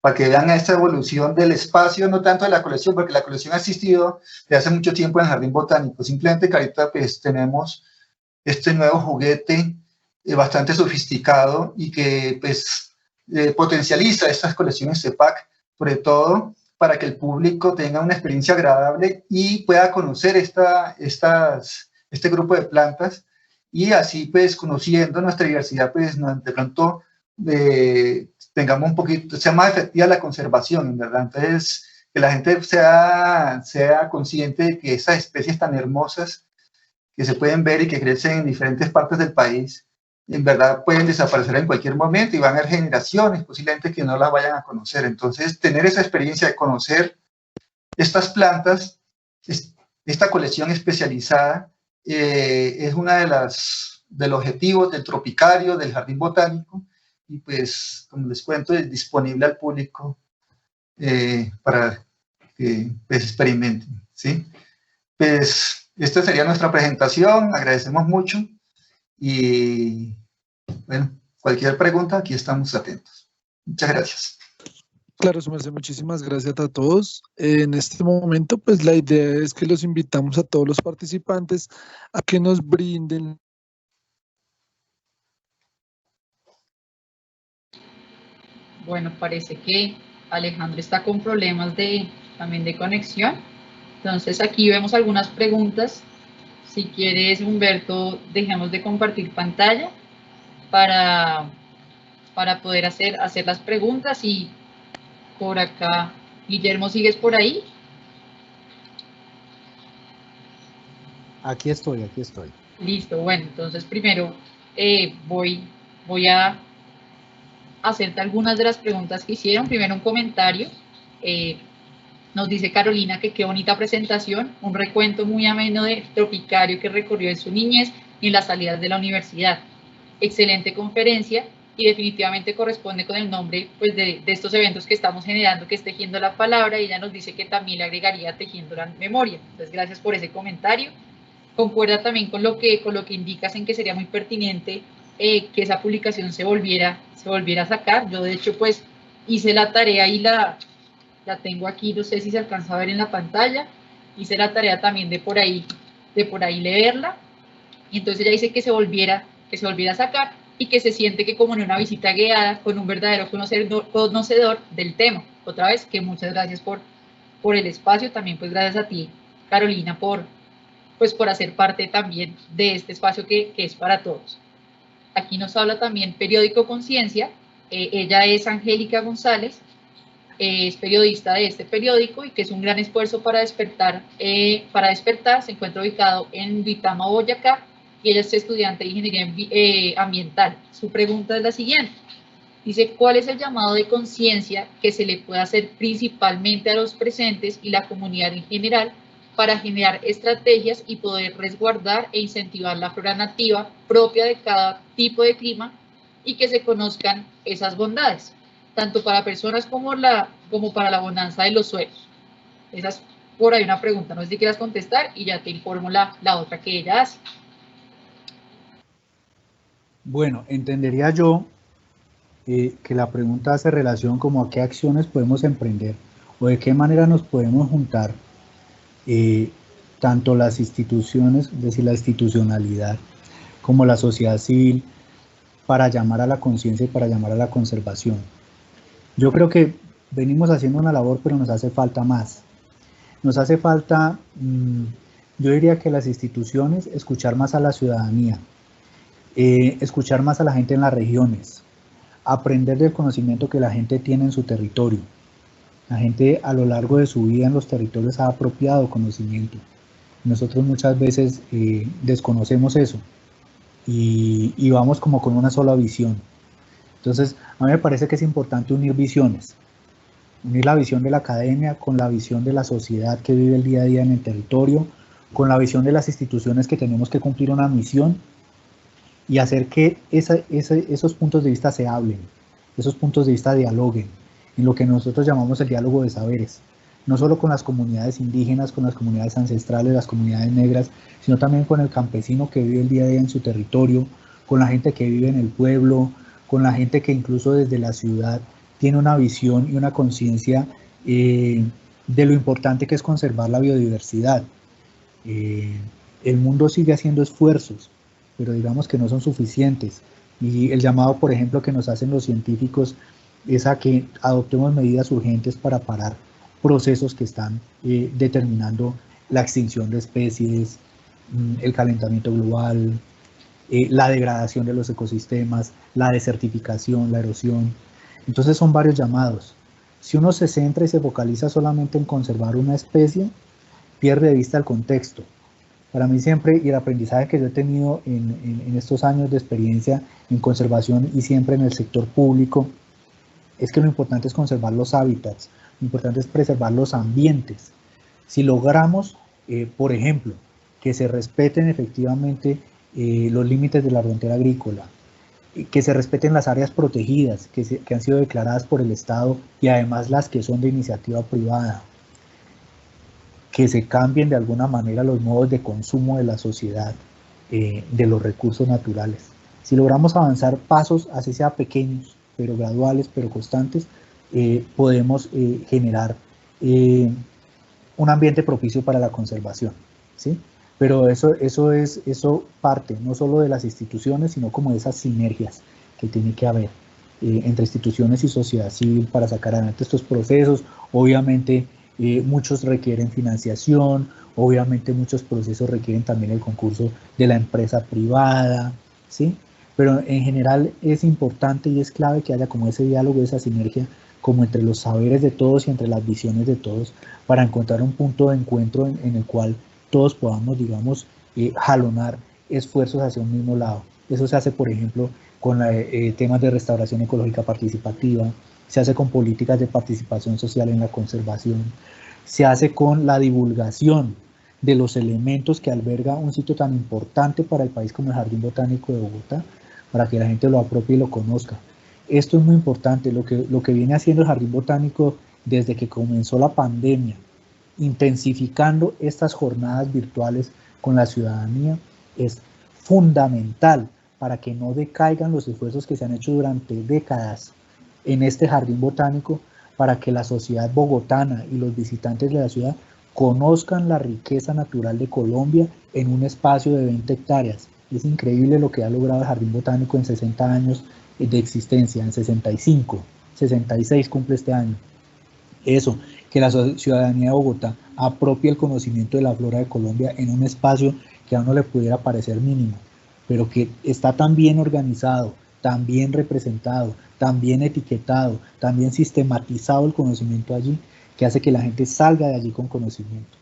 para que vean esta evolución del espacio, no tanto de la colección, porque la colección ha existido desde hace mucho tiempo en el Jardín Botánico. Simplemente que ahorita pues tenemos este nuevo juguete bastante sofisticado y que pues potencializa estas colecciones CEPAC, sobre todo para que el público tenga una experiencia agradable y pueda conocer este grupo de plantas y así pues conociendo nuestra diversidad pues de pronto tengamos un poquito, sea más efectiva la conservación, en verdad. Entonces que la gente sea consciente de que esas especies tan hermosas que se pueden ver y que crecen en diferentes partes del país, en verdad pueden desaparecer en cualquier momento y van a haber generaciones posiblemente que no las vayan a conocer. Entonces, tener esa experiencia de conocer estas plantas, esta colección especializada, es una del objetivo del Tropicario, del Jardín Botánico, y pues, como les cuento, es disponible al público para que pues, experimenten, ¿sí? Pues, esta sería nuestra presentación, agradecemos mucho. Y bueno, cualquier pregunta, aquí estamos atentos. Muchas gracias. Claro, su merced, muchísimas gracias a todos. En este momento, pues la idea es que los invitamos a todos los participantes a que nos brinden. Bueno, parece que Alejandro está con problemas también de conexión. Entonces aquí vemos algunas preguntas. Si quieres, Humberto, dejemos de compartir pantalla para poder hacer las preguntas. Y por acá, Guillermo, ¿sigues por ahí? Aquí estoy. Listo, bueno, entonces primero voy a hacerte algunas de las preguntas que hicieron. Primero un comentario. Nos dice Carolina que qué bonita presentación, un recuento muy ameno de Tropicario que recorrió en su niñez y en las salidas de la universidad. Excelente conferencia y definitivamente corresponde con el nombre pues, de estos eventos que estamos generando, que es Tejiendo la Palabra, y ella nos dice que también le agregaría Tejiendo la Memoria. Entonces, gracias por ese comentario. Concuerda también con lo que indicas en que sería muy pertinente que esa publicación se volviera a sacar. Yo, de hecho, pues hice la tarea y la tengo aquí, no sé si se alcanza a ver en la pantalla. Hice la tarea también de por ahí leerla, y entonces ella dice que se volviera a sacar y que se siente que como en una visita guiada con un verdadero conocedor del tema. Otra vez, que muchas gracias por el espacio, también pues gracias a ti, Carolina, por hacer parte también de este espacio que es para todos. Aquí nos habla también Periódico Conciencia. Ella es Angélica González, es periodista de este periódico y que es un gran esfuerzo para despertar. Se encuentra ubicado en Duitama, Boyacá, y ella es estudiante de Ingeniería Ambiental. Su pregunta es la siguiente. Dice, ¿cuál es el llamado de conciencia que se le puede hacer principalmente a los presentes y la comunidad en general para generar estrategias y poder resguardar e incentivar la flora nativa propia de cada tipo de clima y que se conozcan esas bondades, tanto para personas como para la bonanza de los suelos. Esa es por ahí una pregunta, no sé si quieras contestar y ya te informo la otra que ella hace. Bueno, entendería yo que la pregunta hace relación como a qué acciones podemos emprender o de qué manera nos podemos juntar, tanto las instituciones, es decir, la institucionalidad, como la sociedad civil, para llamar a la conciencia y para llamar a la conservación. Yo creo que venimos haciendo una labor, pero nos hace falta más. Nos hace falta, yo diría que las instituciones, escuchar más a la ciudadanía, escuchar más a la gente en las regiones, aprender del conocimiento que la gente tiene en su territorio. La gente a lo largo de su vida en los territorios ha apropiado conocimiento. Nosotros muchas veces desconocemos eso y vamos como con una sola visión. Entonces, a mí me parece que es importante unir visiones, unir la visión de la academia con la visión de la sociedad que vive el día a día en el territorio, con la visión de las instituciones que tenemos que cumplir una misión y hacer que esos puntos de vista se hablen, esos puntos de vista dialoguen, en lo que nosotros llamamos el diálogo de saberes, no solo con las comunidades indígenas, con las comunidades ancestrales, las comunidades negras, sino también con el campesino que vive el día a día en su territorio, con la gente que vive en el pueblo, con la gente que incluso desde la ciudad tiene una visión y una conciencia de lo importante que es conservar la biodiversidad. El mundo sigue haciendo esfuerzos, pero digamos que no son suficientes. Y el llamado, por ejemplo, que nos hacen los científicos es a que adoptemos medidas urgentes para parar procesos que están determinando la extinción de especies, el calentamiento global, la degradación de los ecosistemas, la desertificación, la erosión. Entonces son varios llamados. Si uno se centra y se focaliza solamente en conservar una especie, pierde de vista el contexto. Para mí siempre, y el aprendizaje que yo he tenido en estos años de experiencia en conservación y siempre en el sector público, es que lo importante es conservar los hábitats, lo importante es preservar los ambientes. Si logramos, por ejemplo, que se respeten efectivamente los límites de la frontera agrícola, que se respeten las áreas protegidas que han sido declaradas por el Estado y además las que son de iniciativa privada, que se cambien de alguna manera los modos de consumo de la sociedad de los recursos naturales. Si logramos avanzar pasos, así sea pequeños, pero graduales, pero constantes, podemos generar un ambiente propicio para la conservación, ¿sí? Pero eso parte no solo de las instituciones, sino como de esas sinergias que tiene que haber entre instituciones y sociedad civil para sacar adelante estos procesos. Obviamente muchos requieren financiación, obviamente muchos procesos requieren también el concurso de la empresa privada, ¿sí? Pero en general es importante y es clave que haya como ese diálogo, esa sinergia, como entre los saberes de todos y entre las visiones de todos, para encontrar un punto de encuentro en el cual todos podamos, digamos, jalonar esfuerzos hacia un mismo lado. Eso se hace, por ejemplo, con temas de restauración ecológica participativa, se hace con políticas de participación social en la conservación, se hace con la divulgación de los elementos que alberga un sitio tan importante para el país como el Jardín Botánico de Bogotá, para que la gente lo apropie y lo conozca. Esto es muy importante, lo que viene haciendo el Jardín Botánico desde que comenzó la pandemia, intensificando estas jornadas virtuales con la ciudadanía, es fundamental para que no decaigan los esfuerzos que se han hecho durante décadas en este Jardín Botánico, para que la sociedad bogotana y los visitantes de la ciudad conozcan la riqueza natural de Colombia en un espacio de 20 hectáreas. Es increíble lo que ha logrado el Jardín Botánico en 60 años de existencia, en 65, 66 cumple este año. Eso, que la ciudadanía de Bogotá apropie el conocimiento de la flora de Colombia en un espacio que a uno le pudiera parecer mínimo, pero que está tan bien organizado, tan bien representado, tan bien etiquetado, tan bien sistematizado el conocimiento allí, que hace que la gente salga de allí con conocimiento.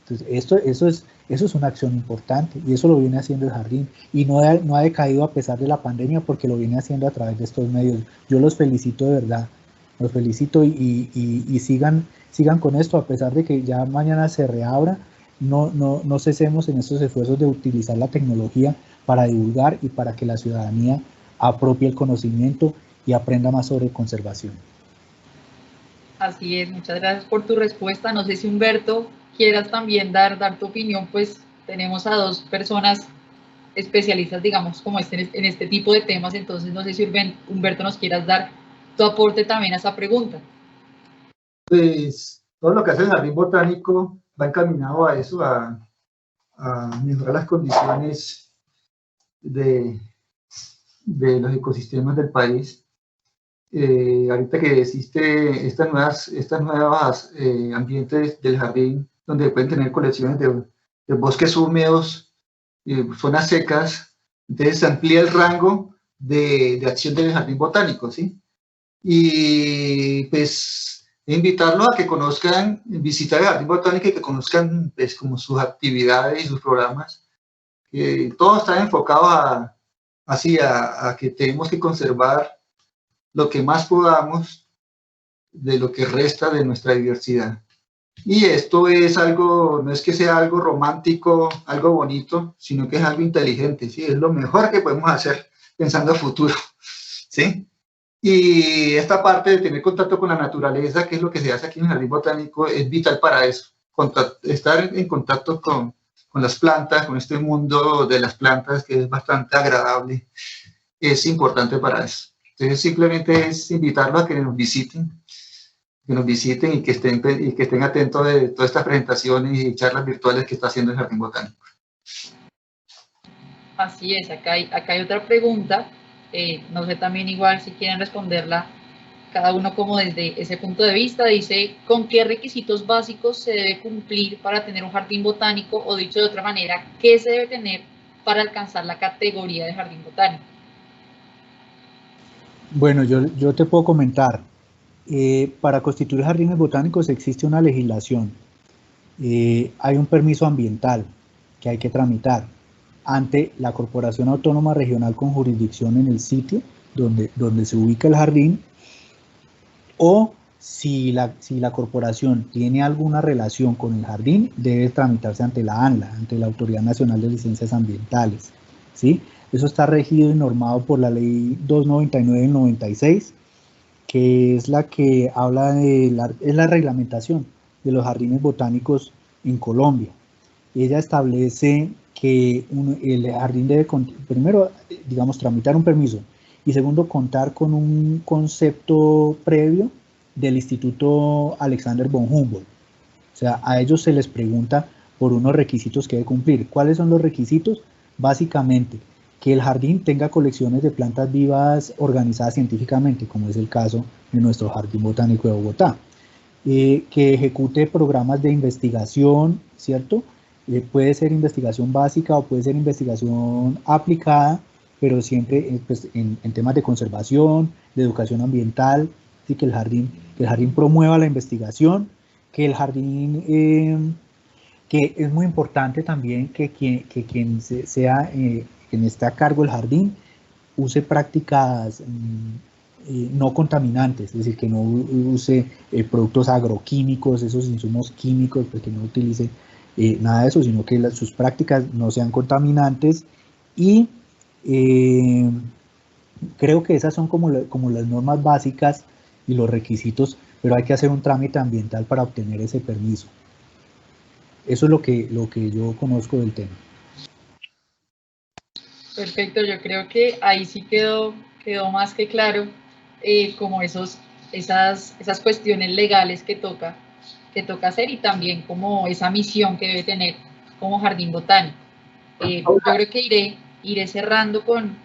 Entonces, eso es una acción importante y eso lo viene haciendo el jardín y no ha decaído a pesar de la pandemia, porque lo viene haciendo a través de estos medios. Yo los felicito de verdad, los felicito y sigan con esto, a pesar de que ya mañana se reabra. no cesemos en estos esfuerzos de utilizar la tecnología para divulgar y para que la ciudadanía apropie el conocimiento y aprenda más sobre conservación. Así es, muchas gracias por tu respuesta. No sé si Humberto quieras también dar tu opinión, pues tenemos a dos personas especialistas, digamos, como en este tipo de temas, entonces no sé si Humberto nos quieras dar tu aporte también a esa pregunta. Pues todo lo que hace el Jardín Botánico va encaminado a eso, a mejorar las condiciones de los ecosistemas del país. Ahorita que existe estas nuevas ambientes del jardín, donde pueden tener colecciones de bosques húmedos, zonas secas, entonces se amplía el rango de acción del jardín botánico, ¿sí? Y pues invitarlos a que conozcan, visitar el jardín botánico y que conozcan pues, como sus actividades y sus programas. Todo está enfocado a que tenemos que conservar lo que más podamos de lo que resta de nuestra diversidad. Y esto es algo, no es que sea algo romántico, algo bonito, sino que es algo inteligente, ¿sí? Es lo mejor que podemos hacer pensando a futuro, ¿sí? Y esta parte de tener contacto con la naturaleza, que es lo que se hace aquí en el Jardín Botánico, es vital para eso. Estar en contacto con las plantas, con este mundo de las plantas que es bastante agradable, es importante para eso. Entonces simplemente es invitarlos a que nos visiten y que estén atentos de todas estas presentaciones y charlas virtuales que está haciendo el Jardín Botánico. Así es, acá hay otra pregunta, no sé también igual si quieren responderla cada uno como desde ese punto de vista. Dice, ¿con qué requisitos básicos se debe cumplir para tener un jardín botánico? O dicho de otra manera, ¿qué se debe tener para alcanzar la categoría de jardín botánico? Bueno, yo te puedo comentar, para constituir jardines botánicos existe una legislación, hay un permiso ambiental que hay que tramitar ante la Corporación Autónoma Regional con jurisdicción en el sitio donde se ubica el jardín, o si la corporación tiene alguna relación con el jardín, debe tramitarse ante la ANLA, ante la Autoridad Nacional de Licencias Ambientales, ¿sí? Eso está regido y normado por la Ley 299 del 96, que es la que habla de la reglamentación de los jardines botánicos en Colombia. Ella establece que el jardín debe, primero, digamos, tramitar un permiso, y segundo, contar con un concepto previo del Instituto Alexander von Humboldt. O sea, a ellos se les pregunta por unos requisitos que debe cumplir. ¿Cuáles son los requisitos? Básicamente, que el jardín tenga colecciones de plantas vivas organizadas científicamente, como es el caso de nuestro Jardín Botánico de Bogotá. Que ejecute programas de investigación, ¿cierto? Puede ser investigación básica o puede ser investigación aplicada, pero siempre pues, en temas de conservación, de educación ambiental, ¿sí? Que el jardín promueva la investigación, que el jardín, que es muy importante también que quien sea quien esté a cargo del jardín use prácticas no contaminantes, es decir, que no use productos agroquímicos, esos insumos químicos, pues que no utilice nada de eso, sino que sus prácticas no sean contaminantes. Y creo que esas son como las normas básicas y los requisitos, pero hay que hacer un trámite ambiental para obtener ese permiso. Eso es lo que yo conozco del tema. Perfecto, yo creo que ahí sí quedó más que claro como esas cuestiones legales que toca hacer, y también como esa misión que debe tener como jardín botánico. Yo creo que iré cerrando con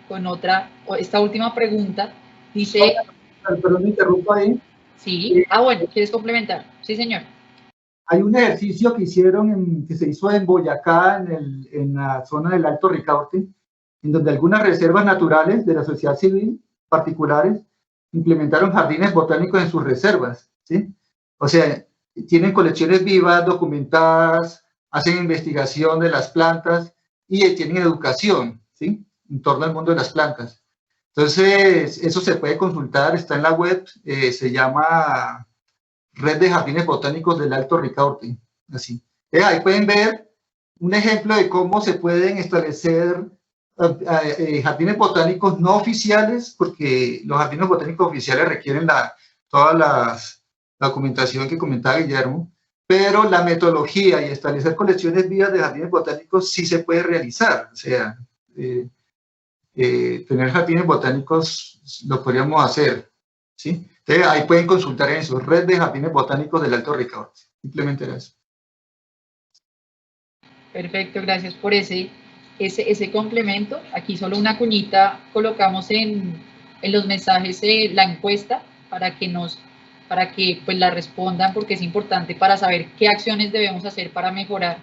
esta última pregunta. Dice... Perdón, me interrumpo ahí. Sí, bueno, ¿quieres complementar? Sí, señor. Hay un ejercicio que se hizo en Boyacá, en la zona del Alto Ricaurte, en donde algunas reservas naturales de la sociedad civil particulares implementaron jardines botánicos en sus reservas, ¿sí? O sea, tienen colecciones vivas, documentadas, hacen investigación de las plantas y tienen educación, ¿sí? En torno al mundo de las plantas. Entonces, eso se puede consultar, está en la web, se llama Red de Jardines Botánicos del Alto Ricaurte, así. Ahí pueden ver un ejemplo de cómo se pueden establecer jardines botánicos no oficiales, porque los jardines botánicos oficiales requieren toda la documentación que comentaba Guillermo, pero la metodología y establecer colecciones vivas de jardines botánicos sí se puede realizar. O sea, tener jardines botánicos lo podríamos hacer, ¿sí? Entonces, ahí pueden consultar en su red de jardines botánicos del Alto Ricaurte. Simplemente era eso. Perfecto, gracias por ese complemento. Aquí solo una cuñita, colocamos en los mensajes la encuesta para que pues la respondan, porque es importante para saber qué acciones debemos hacer para mejorar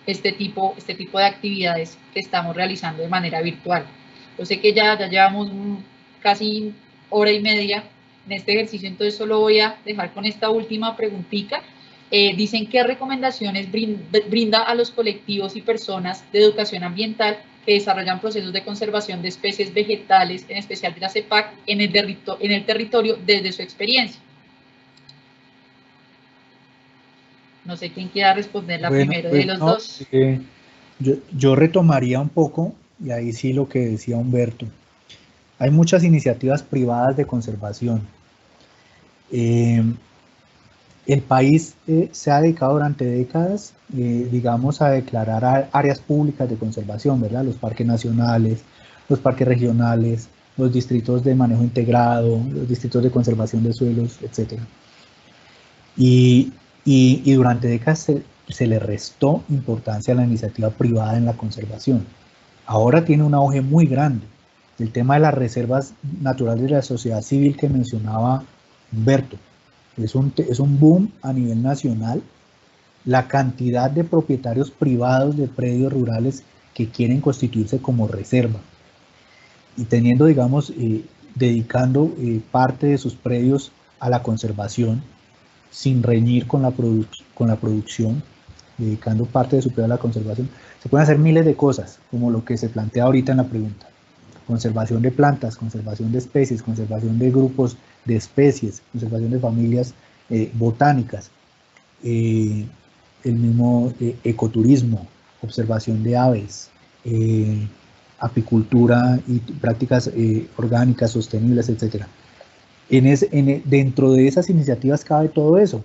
este tipo de actividades que estamos realizando de manera virtual. Yo sé que ya llevamos casi hora y media en este ejercicio, entonces solo voy a dejar con esta última preguntita. Dicen qué recomendaciones brinda a los colectivos y personas de educación ambiental que desarrollan procesos de conservación de especies vegetales, en especial de la CEPAC, en el territorio desde su experiencia. No sé quién quiera responder primero de los dos. Yo retomaría un poco, y ahí sí lo que decía Humberto. Hay muchas iniciativas privadas de conservación. El país se ha dedicado durante décadas, digamos, a declarar áreas públicas de conservación, ¿verdad? Los parques nacionales, los parques regionales, los distritos de manejo integrado, los distritos de conservación de suelos, etc. Y durante décadas se le restó importancia a la iniciativa privada en la conservación. Ahora tiene un auge muy grande. El tema de las reservas naturales de la sociedad civil que mencionaba Humberto. Es un boom a nivel nacional. La cantidad de propietarios privados de predios rurales que quieren constituirse como reserva. Y teniendo, digamos, dedicando parte de sus predios a la conservación, sin reñir con la producción, dedicando parte de su predio a la conservación, se pueden hacer miles de cosas, como lo que se plantea ahorita en la pregunta. Conservación de plantas, conservación de especies, conservación de grupos de especies, conservación de familias botánicas, el mismo ecoturismo, observación de aves, apicultura y prácticas orgánicas, sostenibles, etc. Dentro de esas iniciativas cabe todo eso.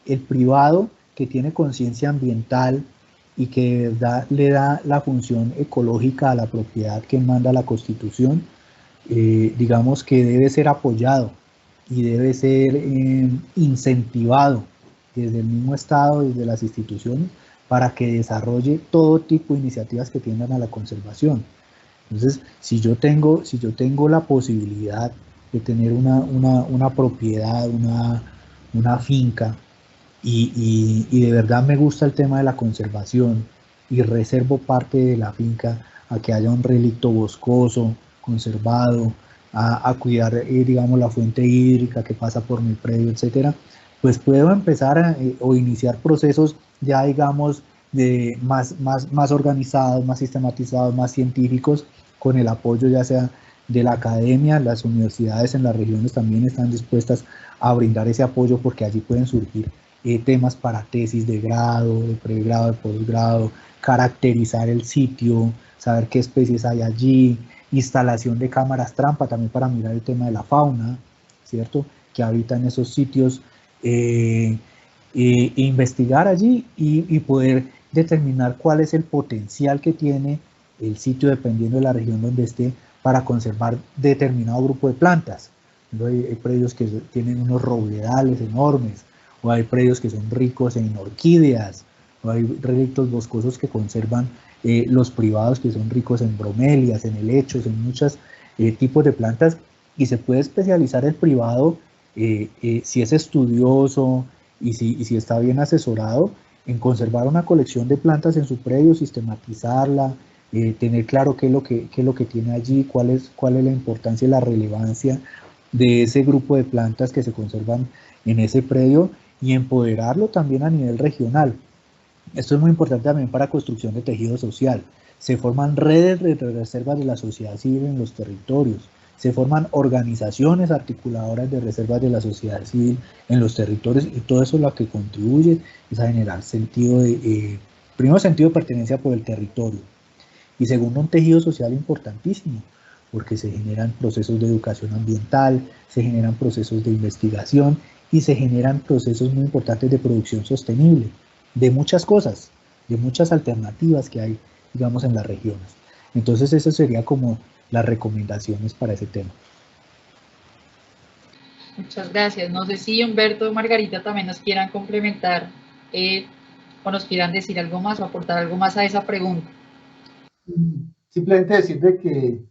El privado que tiene conciencia ambiental y que de verdad le da la función ecológica a la propiedad que manda la Constitución, digamos que debe ser apoyado y debe ser incentivado desde el mismo Estado, desde las instituciones, para que desarrolle todo tipo de iniciativas que tiendan a la conservación. Entonces, si yo tengo la posibilidad de tener una propiedad, una finca, y de verdad me gusta el tema de la conservación y reservo parte de la finca a que haya un relicto boscoso, conservado, a cuidar, digamos, la fuente hídrica que pasa por mi predio, etcétera, pues puedo empezar o iniciar procesos ya, digamos, más organizados, más sistematizados, más científicos, con el apoyo ya sea de la academia. Las universidades en las regiones también están dispuestas a brindar ese apoyo, porque allí pueden surgir temas para tesis de grado, de pregrado, de posgrado, caracterizar el sitio, saber qué especies hay allí, instalación de cámaras trampa también para mirar el tema de la fauna, ¿cierto?, que habita en esos sitios, investigar allí y poder determinar cuál es el potencial que tiene el sitio dependiendo de la región donde esté para conservar determinado grupo de plantas. Hay predios que tienen unos robledales enormes, o hay predios que son ricos en orquídeas, o hay relictos boscosos que conservan los privados, que son ricos en bromelias, en helechos, en muchos tipos de plantas, y se puede especializar el privado si es estudioso y si está bien asesorado, en conservar una colección de plantas en su predio, sistematizarla, tener claro qué es lo que tiene allí, cuál es la importancia y la relevancia de ese grupo de plantas que se conservan en ese predio, y empoderarlo también a nivel regional. Esto es muy importante también para construcción de tejido social. Se forman redes de reservas de la sociedad civil en los territorios, se forman organizaciones articuladoras de reservas de la sociedad civil en los territorios, y todo eso lo que contribuye es a generar sentido de, primero, sentido de pertenencia por el territorio, y segundo, un tejido social importantísimo, porque se generan procesos de educación ambiental, se generan procesos de investigación y se generan procesos muy importantes de producción sostenible, de muchas cosas, de muchas alternativas que hay, digamos, en las regiones. Entonces, eso sería como las recomendaciones para ese tema. Muchas gracias. No sé si Humberto o Margarita también nos quieran complementar o nos quieran decir algo más o aportar algo más a esa pregunta. Simplemente decirle que,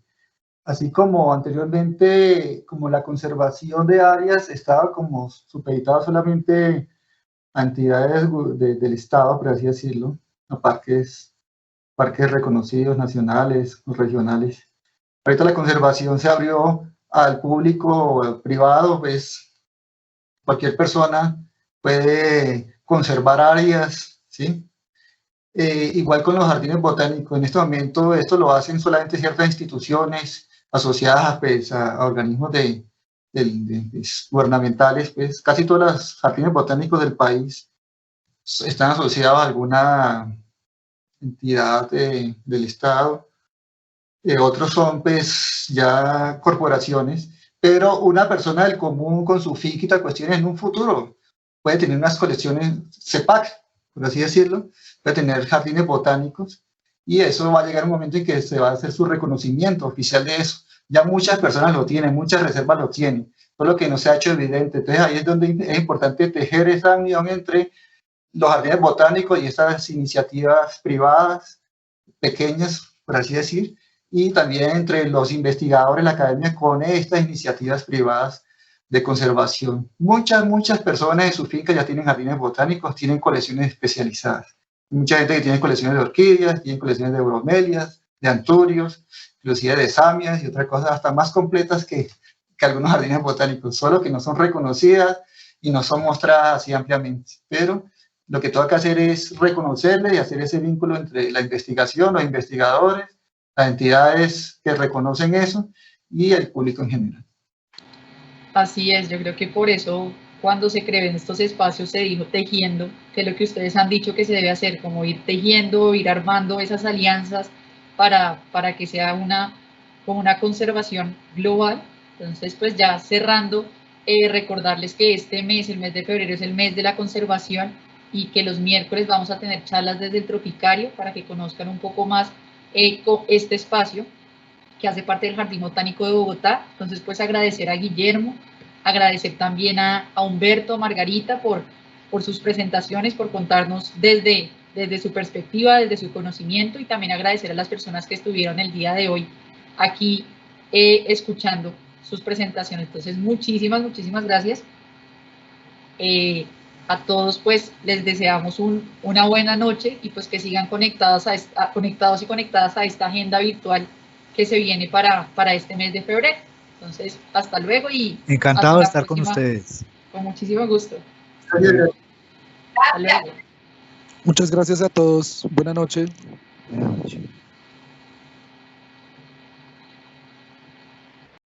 así como anteriormente, como la conservación de áreas estaba como supeditada solamente a entidades del Estado, por así decirlo, a parques reconocidos, nacionales o regionales. Ahorita la conservación se abrió al público privado, pues cualquier persona puede conservar áreas, ¿sí? Igual con los jardines botánicos, en este momento esto lo hacen solamente ciertas instituciones asociadas pues, a organismos gubernamentales, pues casi todos los jardines botánicos del país están asociados a alguna entidad del Estado. Otros son pues ya corporaciones, pero una persona del común con su finca y tal cuestiones en un futuro puede tener unas colecciones CEPAC, por así decirlo, puede tener jardines botánicos, y eso va a llegar un momento en que se va a hacer su reconocimiento oficial de eso. Ya muchas personas lo tienen, muchas reservas lo tienen, solo que no se ha hecho evidente. Entonces ahí es donde es importante tejer esa unión entre los jardines botánicos y estas iniciativas privadas, pequeñas, por así decir, y también entre los investigadores, la academia, con estas iniciativas privadas de conservación. Muchas personas en sus fincas ya tienen jardines botánicos, tienen colecciones especializadas. Mucha gente que tiene colecciones de orquídeas, tiene colecciones de bromelias, de anturios, inclusive de samias y otras cosas hasta más completas que algunos jardines botánicos, solo que no son reconocidas y no son mostradas así ampliamente. Pero lo que tengo que hacer es reconocerle y hacer ese vínculo entre la investigación, los investigadores, las entidades que reconocen eso y el público en general. Así es, yo creo que por eso cuando se crean estos espacios se dijo tejiendo, que es lo que ustedes han dicho que se debe hacer, como ir tejiendo, ir armando esas alianzas para que sea como una conservación global. Entonces, pues ya cerrando, recordarles que este mes, el mes de febrero, es el mes de la conservación, y que los miércoles vamos a tener charlas desde el Tropicario para que conozcan un poco más este espacio que hace parte del Jardín Botánico de Bogotá. Entonces, pues agradecer a Guillermo, agradecer también a Humberto, a Margarita por sus presentaciones, por contarnos desde su perspectiva, desde su conocimiento, y también agradecer a las personas que estuvieron el día de hoy aquí escuchando sus presentaciones. Entonces, muchísimas gracias. A todos pues les deseamos una buena noche, y pues que sigan conectados y conectadas a esta agenda virtual que se viene para este mes de febrero. Entonces, hasta luego y encantado de estar con ustedes. Con muchísimo gusto. Gracias. Hasta luego. Muchas gracias a todos. Buenas noches. Buenas noches.